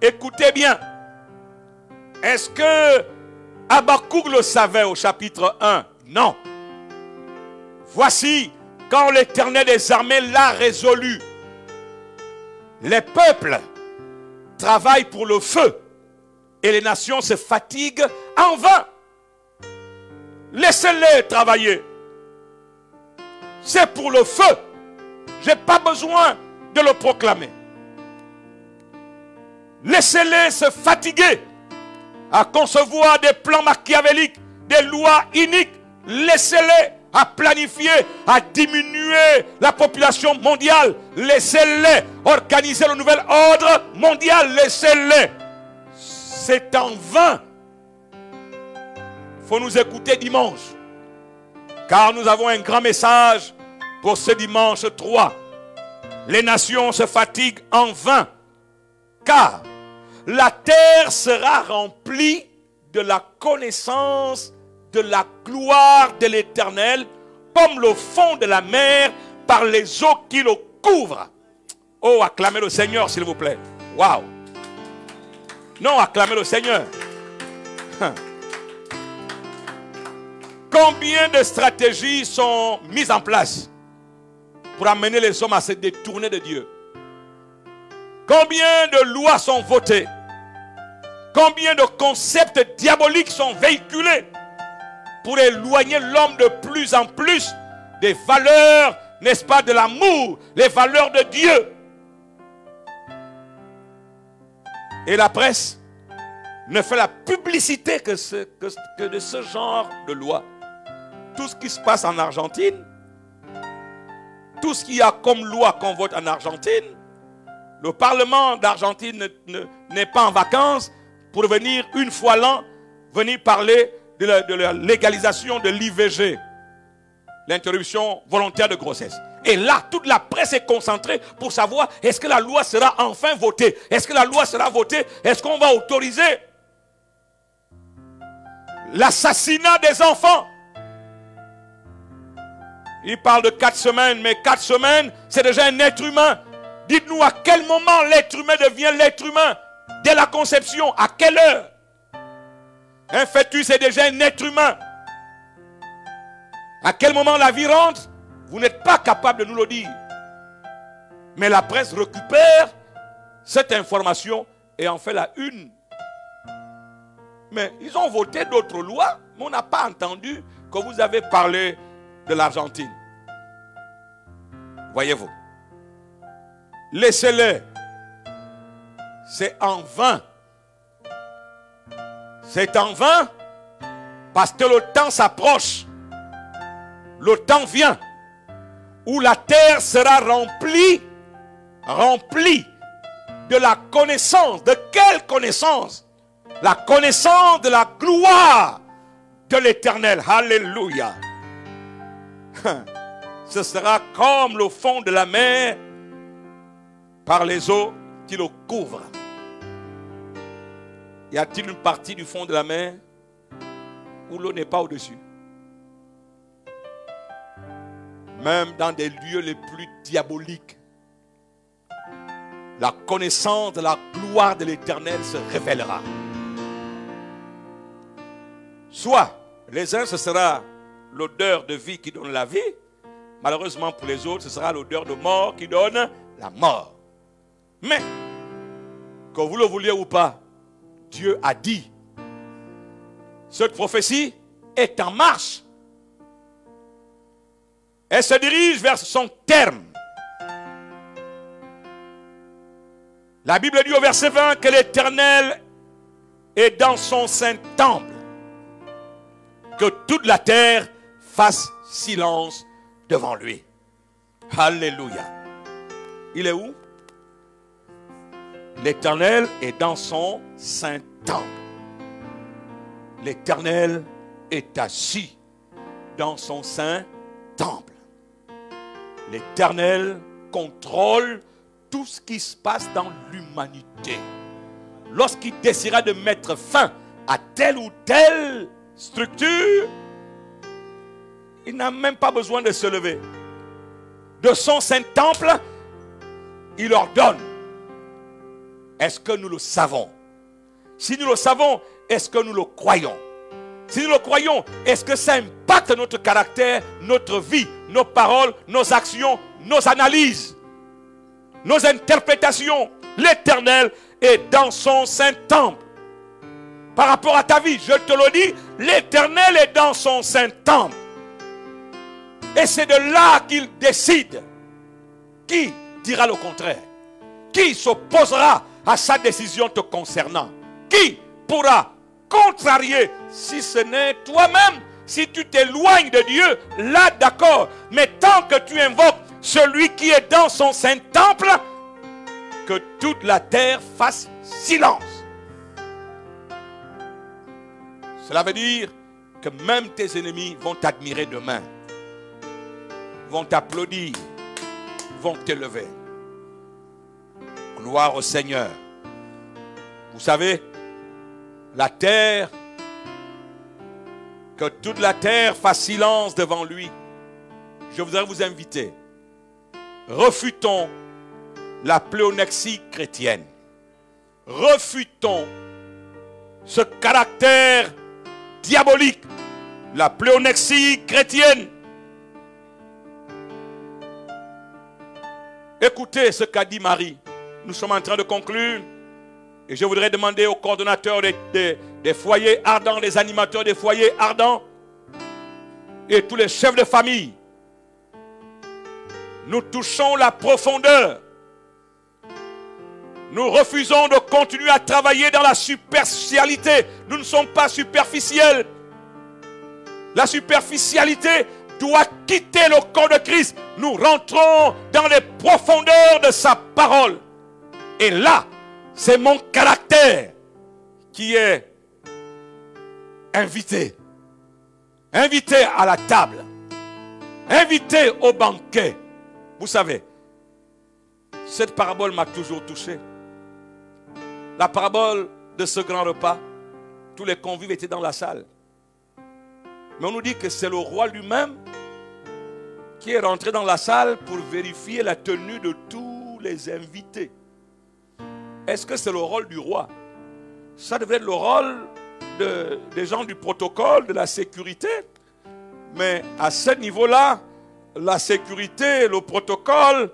Écoutez bien. Est-ce que Habakkuk le savait au chapitre 1? Non. Voici, quand l'Éternel des armées l'a résolu, les peuples travaillent pour le feu et les nations se fatiguent en vain. Laissez-les travailler. C'est pour le feu. Je n'ai pas besoin de le proclamer. Laissez-les se fatiguer à concevoir des plans machiavéliques, des lois iniques. Laissez-les à planifier, à diminuer la population mondiale. Laissez-les organiser le nouvel ordre mondial. Laissez-les. C'est en vain. Il faut nous écouter dimanche. Car nous avons un grand message pour ce dimanche 3. Les nations se fatiguent en vain. Car la terre sera remplie de la connaissance de la gloire de l'Éternel, comme le fond de la mer par les eaux qui le couvrent. Oh, acclamez le Seigneur, s'il vous plaît. Waouh! Non, acclamez le Seigneur. Combien de stratégies sont mises en place pour amener les hommes à se détourner de Dieu. Combien de lois sont votées? Combien de concepts diaboliques sont véhiculés pour éloigner l'homme de plus en plus des valeurs, n'est-ce pas, de l'amour, les valeurs de Dieu. Et la presse ne fait la publicité que de ce genre de loi. Tout ce qui se passe en Argentine, tout ce qu'il y a comme loi qu'on vote en Argentine, le Parlement d'Argentine n'est pas en vacances pour venir une fois l'an, venir parler de la légalisation de l'IVG, l'interruption volontaire de grossesse. Et là, toute la presse est concentrée pour savoir est-ce que la loi sera enfin votée? Est-ce que la loi sera votée? Est-ce qu'on va autoriser l'assassinat des enfants? Il parle de 4 semaines, mais 4 semaines, c'est déjà un être humain. Dites-nous à quel moment l'être humain devient l'être humain? Dès la conception, à quelle heure? Un fœtus est déjà un être humain. À quel moment la vie rentre? Vous n'êtes pas capable de nous le dire. Mais la presse récupère cette information et en fait la une. Mais ils ont voté d'autres lois, mais on n'a pas entendu que vous avez parlé de l'Argentine. Voyez-vous. Laissez-les. C'est en vain. C'est en vain parce que le temps s'approche. Le temps vient où la terre sera remplie de la connaissance. De quelle connaissance? La connaissance de la gloire de l'Éternel. Alléluia. Ce sera comme le fond de la mer par les eaux qui le couvrent. Y a-t-il une partie du fond de la mer où l'eau n'est pas au-dessus? Même dans des lieux les plus diaboliques, la connaissance de la gloire de l'Éternel se révélera. Soit, les uns, ce sera l'odeur de vie qui donne la vie. Malheureusement pour les autres, ce sera l'odeur de mort qui donne la mort. Mais, que vous le vouliez ou pas, Dieu a dit, cette prophétie est en marche. Elle se dirige vers son terme. La Bible dit au verset 20 que l'Éternel est dans son saint temple. Que toute la terre fasse silence devant lui. Alléluia. Il est où? L'Éternel est dans son saint temple. L'Éternel est assis dans son saint temple. L'Éternel contrôle tout ce qui se passe dans l'humanité. Lorsqu'il décidera de mettre fin à telle ou telle structure, il n'a même pas besoin de se lever. De son saint temple, il ordonne. Est-ce que nous le savons? Si nous le savons, est-ce que nous le croyons? Si nous le croyons, est-ce que ça impacte notre caractère, notre vie, nos paroles, nos actions, nos analyses, nos interprétations? L'Éternel est dans son saint temple. Par rapport à ta vie, je te le dis, l'Éternel est dans son saint temple. Et c'est de là qu'il décide. Qui dira le contraire? Qui s'opposera à sa décision te concernant? Qui pourra contrarier si ce n'est toi-même? Si tu t'éloignes de Dieu, là d'accord. Mais tant que tu invoques celui qui est dans son saint temple, que toute la terre fasse silence. Cela veut dire que même tes ennemis vont t'admirer demain, vont t'applaudir, vont t'élever. Gloire au Seigneur. Vous savez, la terre, que toute la terre fasse silence devant lui. Je voudrais vous inviter. Refutons la pléonexie chrétienne. Refutons ce caractère diabolique, la pléonexie chrétienne. Écoutez ce qu'a dit Marie. Nous sommes en train de conclure. Et je voudrais demander aux coordonnateurs des foyers ardents, des animateurs des foyers ardents et tous les chefs de famille. Nous touchons la profondeur. Nous refusons de continuer à travailler dans la superficialité. Nous ne sommes pas superficiels. La superficialité doit quitter le corps de Christ. Nous rentrons dans les profondeurs de sa parole. Et là, c'est mon caractère qui est invité. Invité à la table. Invité au banquet. Vous savez, cette parabole m'a toujours touché. La parabole de ce grand repas, tous les convives étaient dans la salle. Mais on nous dit que c'est le roi lui-même qui est rentré dans la salle pour vérifier la tenue de tous les invités. Est-ce que c'est le rôle du roi? Ça devrait être le rôle des gens du protocole, de la sécurité. Mais à ce niveau-là, la sécurité, le protocole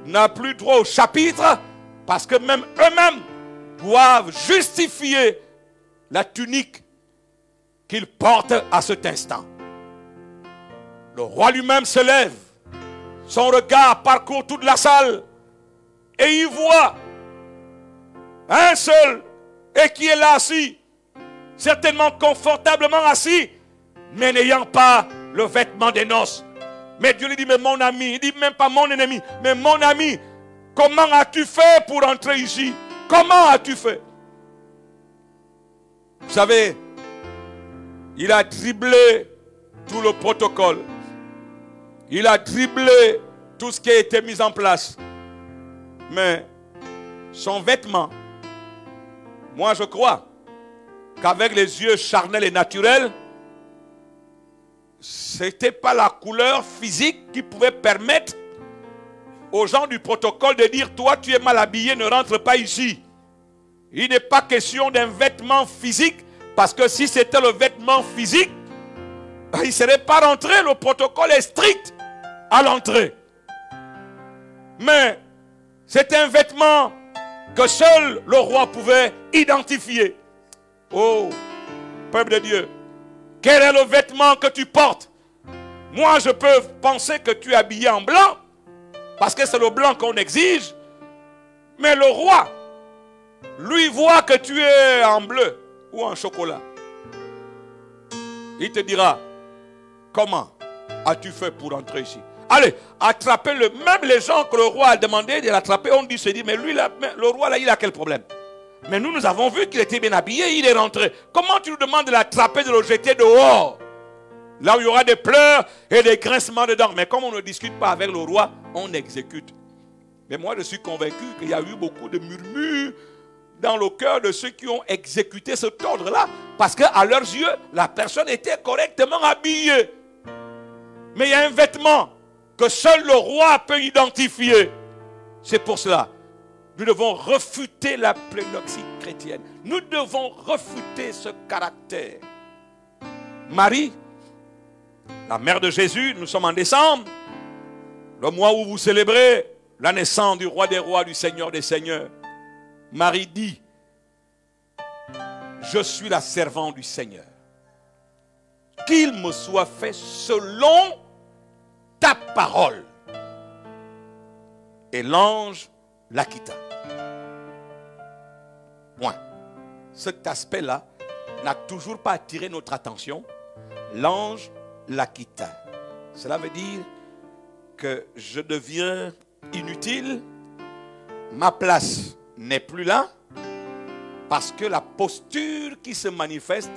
n'a plus droit au chapitre parce que même eux-mêmes doivent justifier la tunique qu'ils portent à cet instant. Le roi lui-même se lève, son regard parcourt toute la salle et il voit un seul et qui est là assis, certainement confortablement assis, mais n'ayant pas le vêtement des noces. Mais Dieu lui dit, mais mon ami, il dit même pas mon ennemi, mais mon ami, comment as-tu fait pour entrer ici? Comment as-tu fait? Vous savez, il a dribblé tout le protocole. Il a dribblé tout ce qui a été mis en place. Mais son vêtement, moi je crois qu'avec les yeux charnels et naturels, ce n'était pas la couleur physique qui pouvait permettre aux gens du protocole de dire, toi tu es mal habillé, ne rentre pas ici. Il n'est pas question d'un vêtement physique, parce que si c'était le vêtement physique, il ne serait pas rentré, le protocole est strict à l'entrée. Mais c'est un vêtement que seul le roi pouvait identifier. Oh, peuple de Dieu, quel est le vêtement que tu portes? Moi, je peux penser que tu es habillé en blanc, parce que c'est le blanc qu'on exige. Mais le roi, lui, voit que tu es en bleu ou en chocolat. Il te dira, comment as-tu fait pour entrer ici? Allez, attrapez-le. Même les gens que le roi a demandé de l'attraper, on dit, se dit, mais lui, là, le roi, là, il a quel problème? Mais nous avons vu qu'il était bien habillé, il est rentré. Comment tu nous demandes de l'attraper, de le jeter dehors? Là où il y aura des pleurs et des grincements dedans. Mais comme on ne discute pas avec le roi, on exécute. Mais moi, je suis convaincu qu'il y a eu beaucoup de murmures dans le cœur de ceux qui ont exécuté cet ordre-là. Parce qu'à leurs yeux, la personne était correctement habillée. Mais il y a un vêtement que seul le roi peut identifier. C'est pour cela, nous devons refuter la plénoxie chrétienne. Nous devons refuter ce caractère. Marie, la mère de Jésus, nous sommes en décembre, le mois où vous célébrez la naissance du roi des rois, du Seigneur des seigneurs. Marie dit, je suis la servante du Seigneur. Qu'il me soit fait selon ta parole. Et l'ange la quitta. Point. Cet aspect-là n'a toujours pas attiré notre attention. L'ange la quitta. Cela veut dire que je deviens inutile. Ma place n'est plus là. Parce que la posture qui se manifeste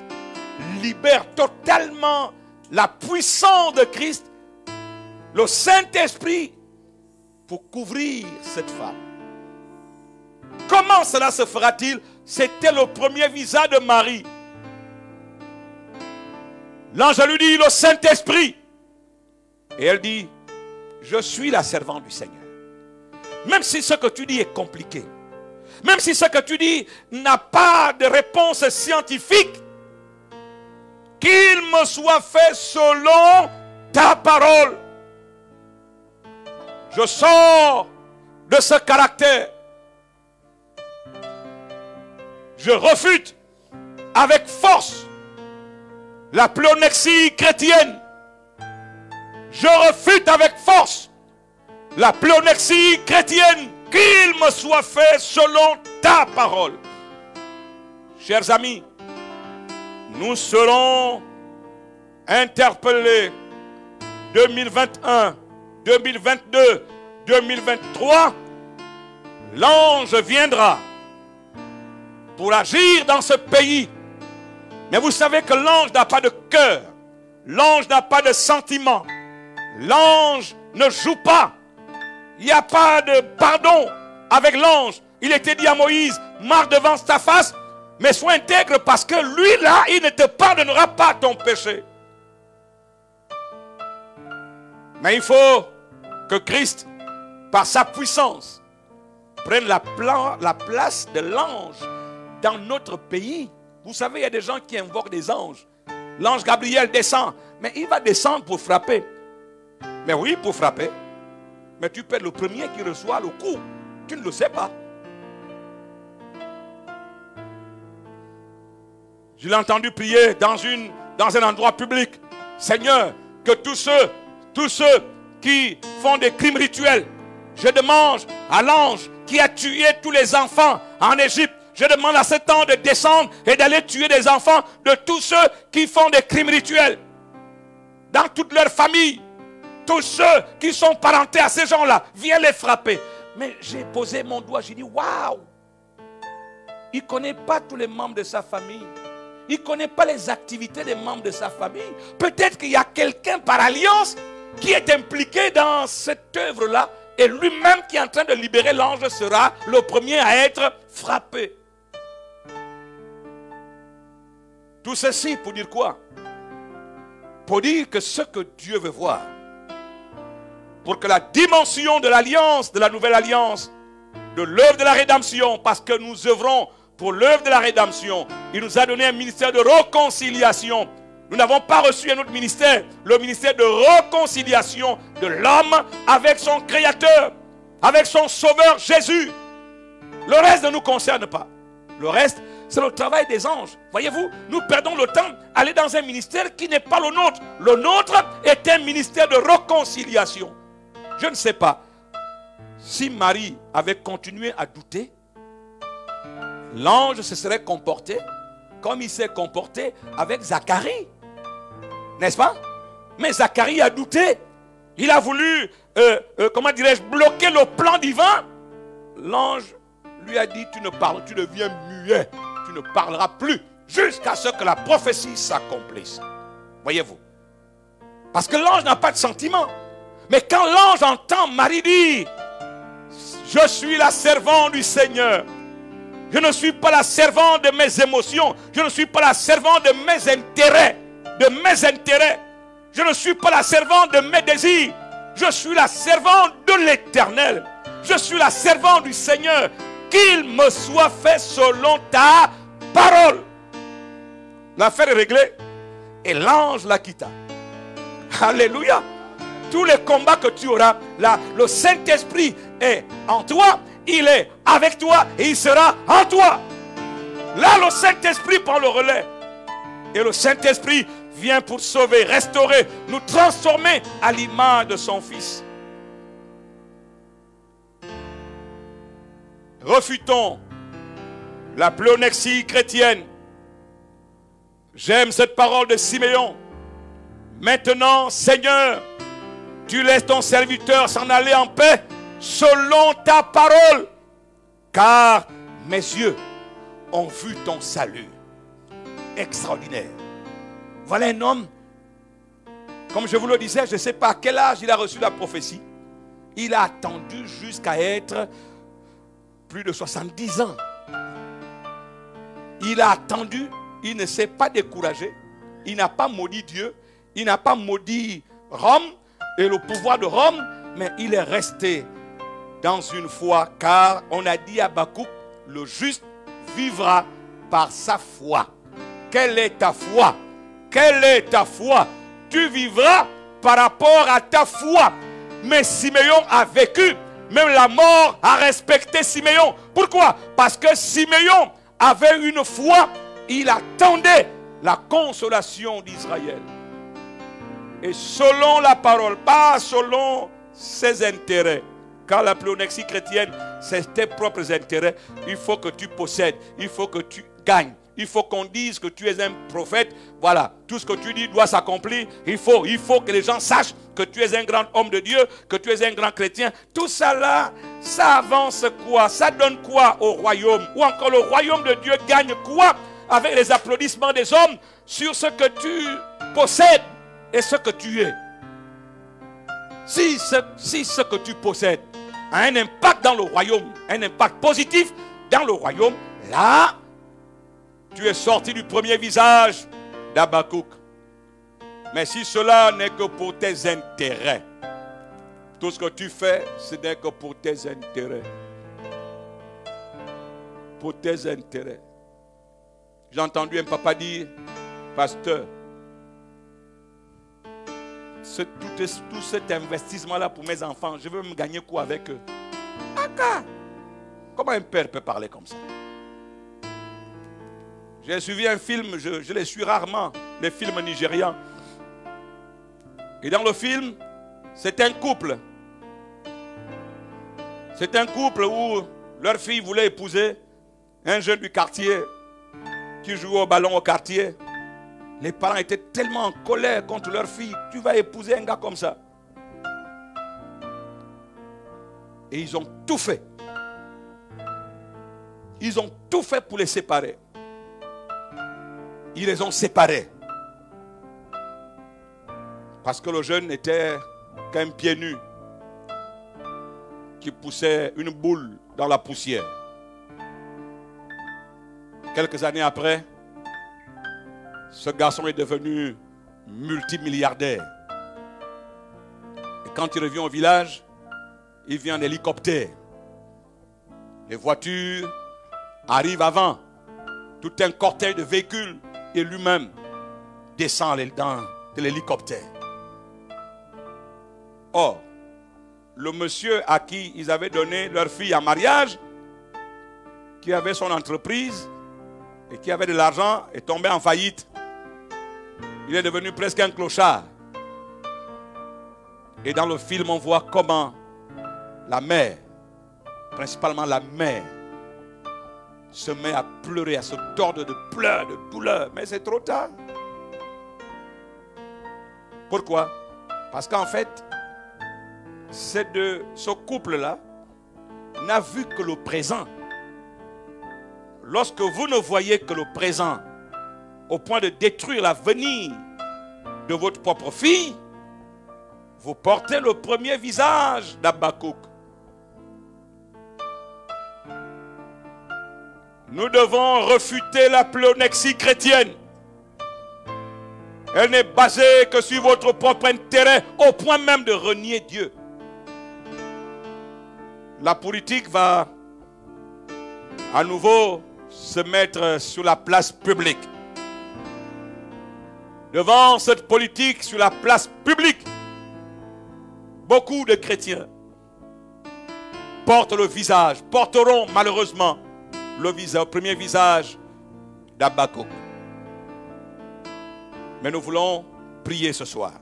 libère totalement la puissance de Christ, le Saint-Esprit, pour couvrir cette femme. Comment cela se fera-t-il? C'était le premier visa de Marie. L'ange lui dit, le Saint-Esprit. Et elle dit, je suis la servante du Seigneur. Même si ce que tu dis est compliqué, même si ce que tu dis n'a pas de réponse scientifique, qu'il me soit fait selon ta parole. Je sors de ce caractère. Je refute avec force la pléonexie chrétienne. Je refute avec force la pléonexie chrétienne. Qu'il me soit fait selon ta parole. Chers amis, nous serons interpellés 2021, 2022, 2023. L'ange viendra pour agir dans ce pays. Mais vous savez que l'ange n'a pas de cœur. L'ange n'a pas de sentiment. L'ange ne joue pas. Il n'y a pas de pardon avec l'ange. Il était dit à Moïse, marche devant ta face, mais sois intègre parce que lui là, il ne te pardonnera pas ton péché. Mais il faut que Christ, par sa puissance, prenne la place de l'ange dans notre pays. Vous savez, il y a des gens qui invoquent des anges. L'ange Gabriel descend, mais il va descendre pour frapper. Mais oui, pour frapper. Mais tu peux être le premier qui reçoit le coup. Tu ne le sais pas. Je l'ai entendu prier dans un endroit public. Seigneur, que tous ceux qui font des crimes rituels, je demande à l'ange qui a tué tous les enfants en Égypte, je demande à cet ange de descendre et d'aller tuer des enfants de tous ceux qui font des crimes rituels. Dans toute leur famille. Tous ceux qui sont parentés à ces gens-là, viens les frapper. Mais j'ai posé mon doigt, j'ai dit, waouh! Il ne connaît pas tous les membres de sa famille. Il ne connaît pas les activités des membres de sa famille. Peut-être qu'il y a quelqu'un par alliance qui est impliqué dans cette œuvre-là. Et lui-même qui est en train de libérer l'ange sera le premier à être frappé. Tout ceci pour dire quoi? Pour dire que ce que Dieu veut voir, pour que la dimension de l'alliance, de la nouvelle alliance, de l'œuvre de la rédemption, parce que nous œuvrons pour l'œuvre de la rédemption, il nous a donné un ministère de réconciliation. Nous n'avons pas reçu un autre ministère, le ministère de réconciliation de l'homme avec son Créateur, avec son Sauveur Jésus. Le reste ne nous concerne pas. Le reste, c'est le travail des anges. Voyez-vous, nous perdons le temps à aller dans un ministère qui n'est pas le nôtre. Le nôtre est un ministère de réconciliation. Je ne sais pas si Marie avait continué à douter, l'ange se serait comporté comme il s'est comporté avec Zacharie. N'est-ce pas? Mais Zacharie a douté. Il a voulu, comment dirais-je, bloquer le plan divin. L'ange lui a dit, tu ne parles, tu deviens muet. Tu ne parleras plus jusqu'à ce que la prophétie s'accomplisse. Voyez-vous? Parce que l'ange n'a pas de sentiment. Mais quand l'ange entend Marie dire, je suis la servante du Seigneur. Je ne suis pas la servante de mes émotions. Je ne suis pas la servante de mes intérêts. Je ne suis pas la servante de mes désirs. Je suis la servante de l'Éternel. Je suis la servante du Seigneur. Qu'il me soit fait selon ta parole. L'affaire est réglée. Et l'ange la quitta. Alléluia. Tous les combats que tu auras, là, le Saint-Esprit est en toi, il est avec toi et il sera en toi. Là, le Saint-Esprit prend le relais. Et le Saint-Esprit vient pour sauver, restaurer, nous transformer à l'image de son Fils. Refutons la pléonexie chrétienne. J'aime cette parole de Siméon. Maintenant, Seigneur, tu laisses ton serviteur s'en aller en paix selon ta parole. Car mes yeux ont vu ton salut. Extraordinaire. Voilà un homme, comme je vous le disais, je ne sais pas à quel âge il a reçu la prophétie. Il a attendu jusqu'à être plus de 70 ans. Il a attendu, il ne s'est pas découragé. Il n'a pas maudit Dieu, il n'a pas maudit Rome et le pouvoir de Rome, mais il est resté dans une foi, car on a dit à Habakkuk, le juste vivra par sa foi. Quelle est ta foi? Quelle est ta foi? Tu vivras par rapport à ta foi. Mais Siméon a vécu même la mort a respecté Siméon. Pourquoi? Parce que Siméon avait une foi, il attendait la consolation d'Israël. Et selon la parole, pas selon ses intérêts. Car la pléonexie chrétienne, c'est tes propres intérêts. Il faut que tu possèdes, il faut que tu gagnes. Il faut qu'on dise que tu es un prophète. Voilà, tout ce que tu dis doit s'accomplir. Il faut que les gens sachent que tu es un grand homme de Dieu, que tu es un grand chrétien. Tout ça là, ça avance quoi? Ça donne quoi au royaume? Ou encore le royaume de Dieu gagne quoi avec les applaudissements des hommes sur ce que tu possèdes et ce que tu es? Si ce que tu possèdes a un impact dans le royaume, un impact positif dans le royaume, là, tu es sorti du premier visage d'Habakkuk. Mais si cela n'est que pour tes intérêts, tout ce que tu fais, ce n'est que pour tes intérêts. Pour tes intérêts. J'ai entendu un papa dire, pasteur, tout cet investissement-là pour mes enfants, je veux me gagner quoi avec eux? Comment un père peut parler comme ça? J'ai suivi un film, je les suis rarement, les films nigérians. Et dans le film, c'est un couple. C'est un couple où leur fille voulait épouser un jeune du quartier qui jouait au ballon au quartier. Les parents étaient tellement en colère contre leur fille. Tu vas épouser un gars comme ça. Et ils ont tout fait. Ils ont tout fait pour les séparer. Ils les ont séparés. Parce que le jeune n'était qu'un pied nu qui poussait une boule dans la poussière. Quelques années après, ce garçon est devenu multimilliardaire. Et quand il revient au village, il vient en hélicoptère. Les voitures arrivent avant. Tout un cortège de véhicules et lui-même descend dans l'hélicoptère. Or, le monsieur à qui ils avaient donné leur fille en mariage, qui avait son entreprise et qui avait de l'argent, est tombé en faillite. Il est devenu presque un clochard. Et dans le film, on voit comment la mère, principalement la mère, se met à pleurer, à se tordre de pleurs, de douleur. Mais c'est trop tard. Pourquoi? Parce qu'en fait, ce couple-là n'a vu que le présent. Lorsque vous ne voyez que le présent, au point de détruire l'avenir de votre propre fille, vous portez le premier visage d'Habakkuk. Nous devons refuter la pléonexie chrétienne. Elle n'est basée que sur votre propre intérêt, au point même de renier Dieu. La politique va à nouveau se mettre sur la place publique. Devant cette politique sur la place publique, beaucoup de chrétiens porteront malheureusement le premier visage d'Habakkuk. Mais nous voulons prier ce soir.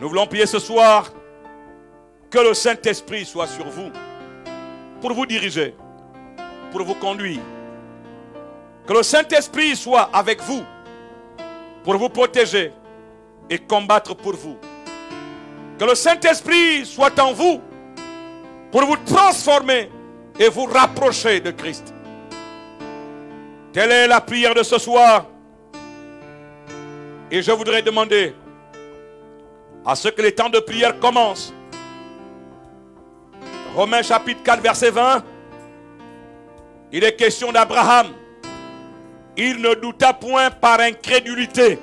Nous voulons prier ce soir que le Saint-Esprit soit sur vous pour vous diriger, pour vous conduire. Que le Saint-Esprit soit avec vous pour vous protéger et combattre pour vous. Que le Saint-Esprit soit en vous pour vous transformer et vous rapprocher de Christ. Telle est la prière de ce soir. Et je voudrais demander à ce que les temps de prière commencent. Romains chapitre 4 verset 20. Il est question d'Abraham. Il ne douta point par incrédulité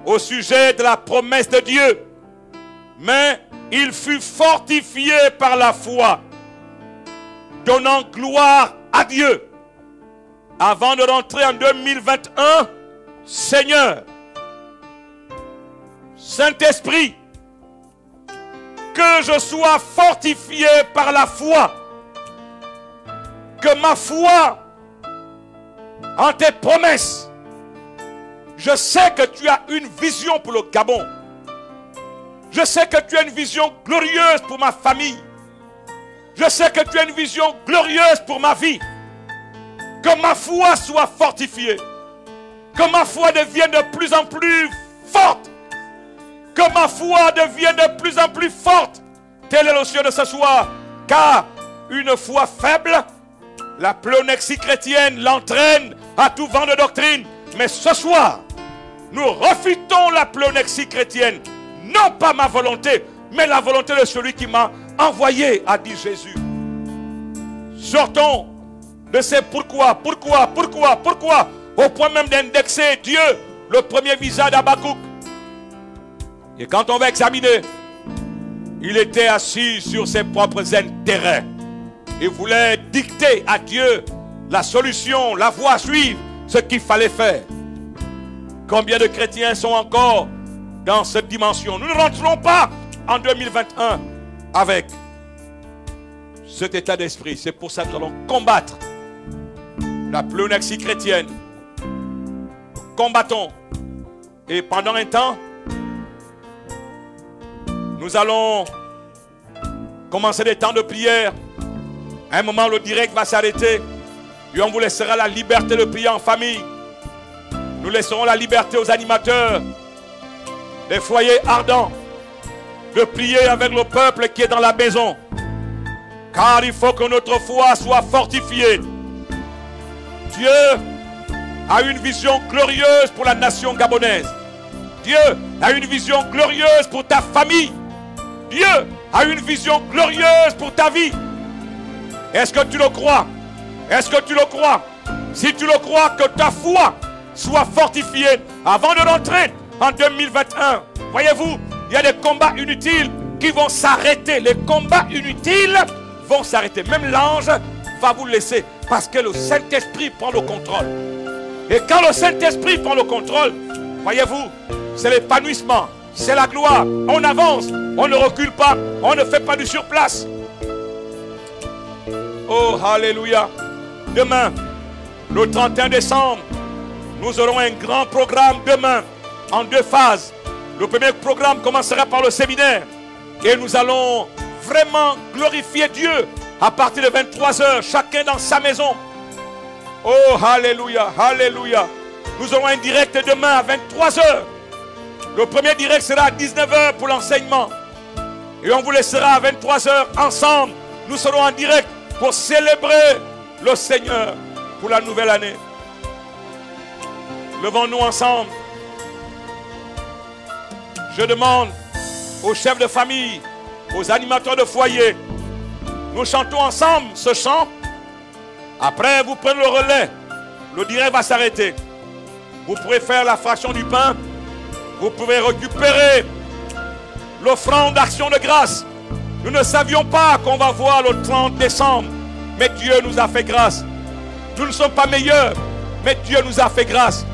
au sujet de la promesse de Dieu, mais il fut fortifié par la foi, donnant gloire à Dieu. Avant de rentrer en 2021, Seigneur, Saint-Esprit, que je sois fortifié par la foi. Que ma foi en tes promesses. Je sais que tu as une vision pour le Gabon. Je sais que tu as une vision glorieuse pour ma famille. Je sais que tu as une vision glorieuse pour ma vie. Que ma foi soit fortifiée. Que ma foi devienne de plus en plus forte. Que ma foi devienne de plus en plus forte. Tel est le ciel de ce soir. Car une foi faible, la pléonexie chrétienne l'entraîne à tout vent de doctrine. Mais ce soir, nous refutons la pléonexie chrétienne. Non pas ma volonté, mais la volonté de celui qui m'a envoyé, a dit Jésus. Sortons de ces pourquoi, au point même d'indexer Dieu, le premier visage d'Habakkuk. Et quand on va examiner, il était assis sur ses propres intérêts. Il voulait dicter à Dieu la solution, la voie à suivre, ce qu'il fallait faire. Combien de chrétiens sont encore dans cette dimension? Nous ne rentrons pas en 2021 avec cet état d'esprit. C'est pour ça que nous allons combattre la pléonexie chrétienne. Combattons. Et pendant un temps, nous allons commencer des temps de prière. À un moment, le direct va s'arrêter. Et on vous laissera la liberté de prier en famille. Nous laisserons la liberté aux animateurs des foyers ardents de prier avec le peuple qui est dans la maison. Car il faut que notre foi soit fortifiée. Dieu a une vision glorieuse pour la nation gabonaise. Dieu a une vision glorieuse pour ta famille. Dieu a une vision glorieuse pour ta vie. Est-ce que tu le crois? Est-ce que tu le crois? Si tu le crois, que ta foi soit fortifiée avant de rentrer en 2021. Voyez-vous, il y a des combats inutiles qui vont s'arrêter. Les combats inutiles vont s'arrêter. Même l'ange va vous laisser parce que le Saint-Esprit prend le contrôle. Et quand le Saint-Esprit prend le contrôle, voyez-vous, c'est l'épanouissement, c'est la gloire. On avance, on ne recule pas, on ne fait pas du surplace. Oh, alléluia. Demain, le 31 décembre, nous aurons un grand programme demain, en 2 phases. Le premier programme commencera par le séminaire. Et nous allons vraiment glorifier Dieu à partir de 23 h, chacun dans sa maison. Oh, alléluia, alléluia. Nous aurons un direct demain à 23 h. Le premier direct sera à 19 h pour l'enseignement. Et on vous laissera à 23 h ensemble. Nous serons en direct pour célébrer le Seigneur pour la nouvelle année. Levons-nous ensemble. Je demande aux chefs de famille, aux animateurs de foyer, nous chantons ensemble ce chant. Après, vous prenez le relais. Le direct va s'arrêter. Vous pourrez faire la fraction du pain. Vous pouvez récupérer l'offrande d'action de grâce. Nous ne savions pas qu'on va voir le 30 décembre. Mais Dieu nous a fait grâce. Nous ne sommes pas meilleurs. Mais Dieu nous a fait grâce.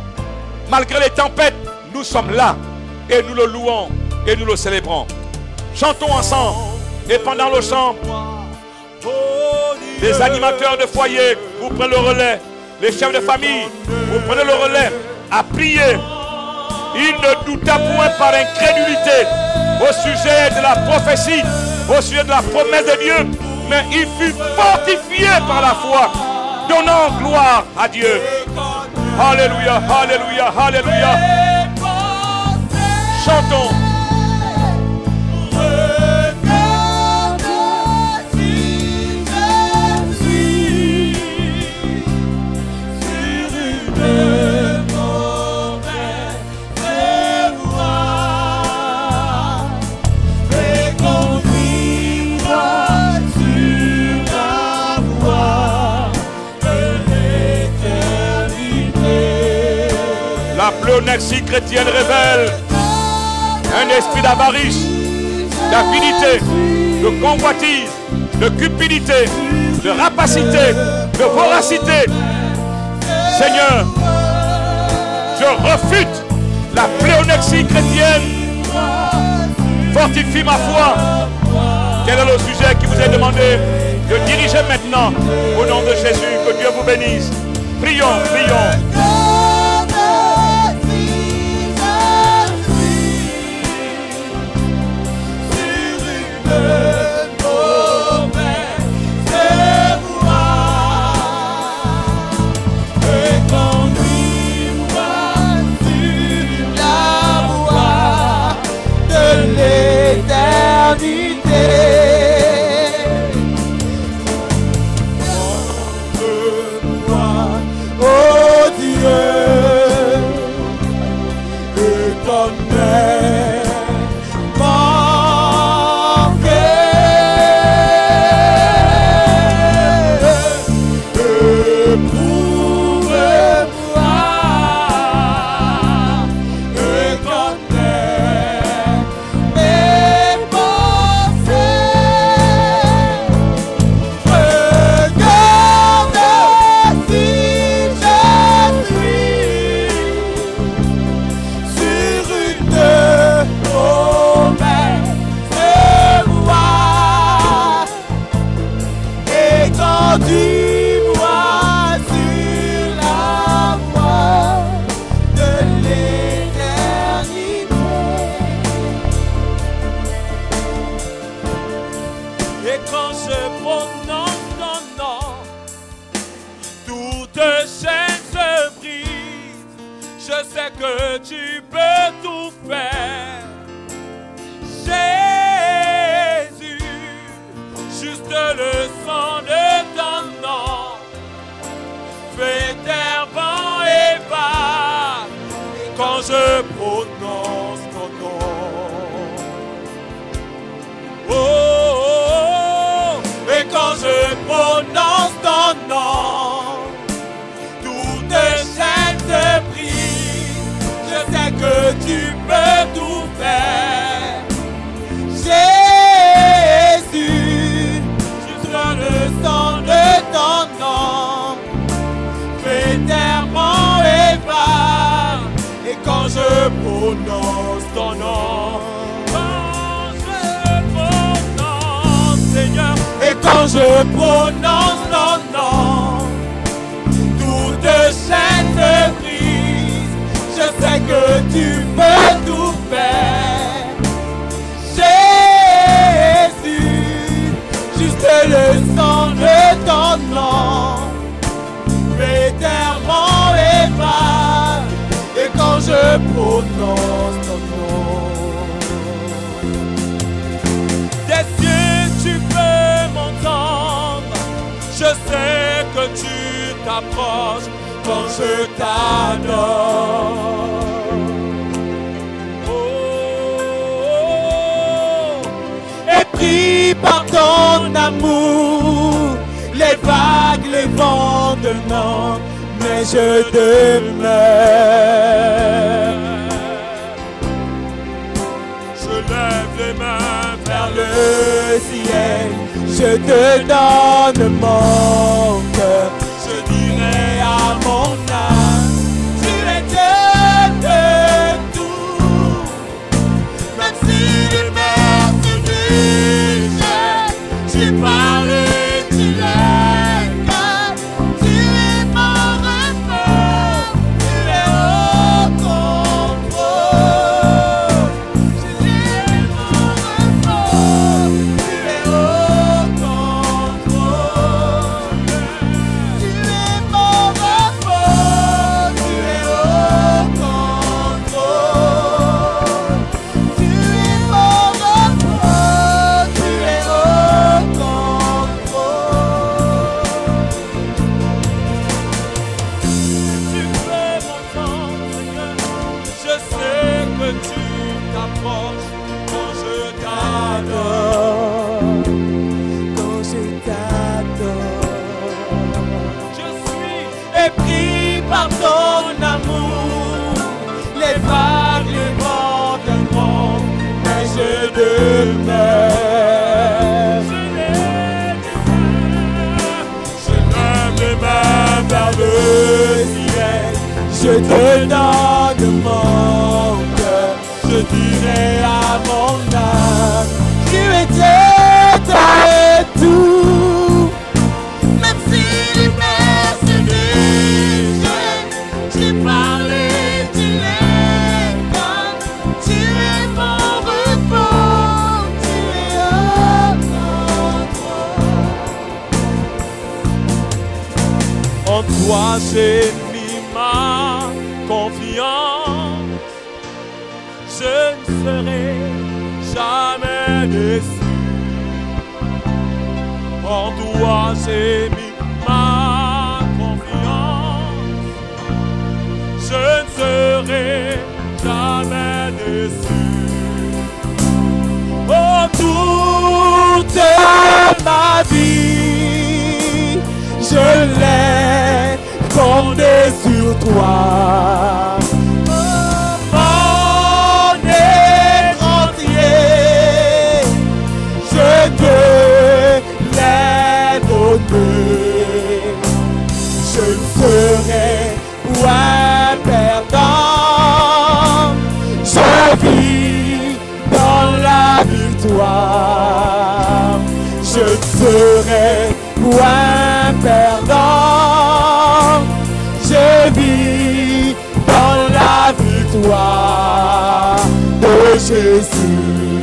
Malgré les tempêtes, nous sommes là. Et nous le louons. Et nous le célébrons. Chantons ensemble. Et pendant le chant, les animateurs de foyer, vous prenez le relais. Les chefs de famille, vous prenez le relais à prier. Il ne douta point par incrédulité au sujet de la prophétie, au sujet de la promesse de Dieu, mais il fut fortifié par la foi, donnant gloire à Dieu. Alléluia, alléluia, alléluia. Chantons. La pléonexie chrétienne révèle un esprit d'avarice, d'avidité, de convoitise, de cupidité, de rapacité, de voracité. Seigneur, je refute la pléonexie chrétienne Fortifie ma foi. Quel est le sujet qui vous est demandé de diriger maintenant? Au nom de Jésus, que Dieu vous bénisse. Prions, prions. Je te donne mon cœur, je dirai à mon âme. J'ai parlé, tu m'étonnes, tu es mon repos, tu es En toi j'ai mis ma confiance, je ne serai jamais déçu. En toi j'ai mis ma confiance, je ne serai jamais déçu. Oh, toute ma vie, je l'ai fondé sur toi. Mon être entier, je te l'ai donné. Je ne serai point perdant. Je vis dans la victoire. Je ne serai point perdant. Je vis dans la victoire de Jésus.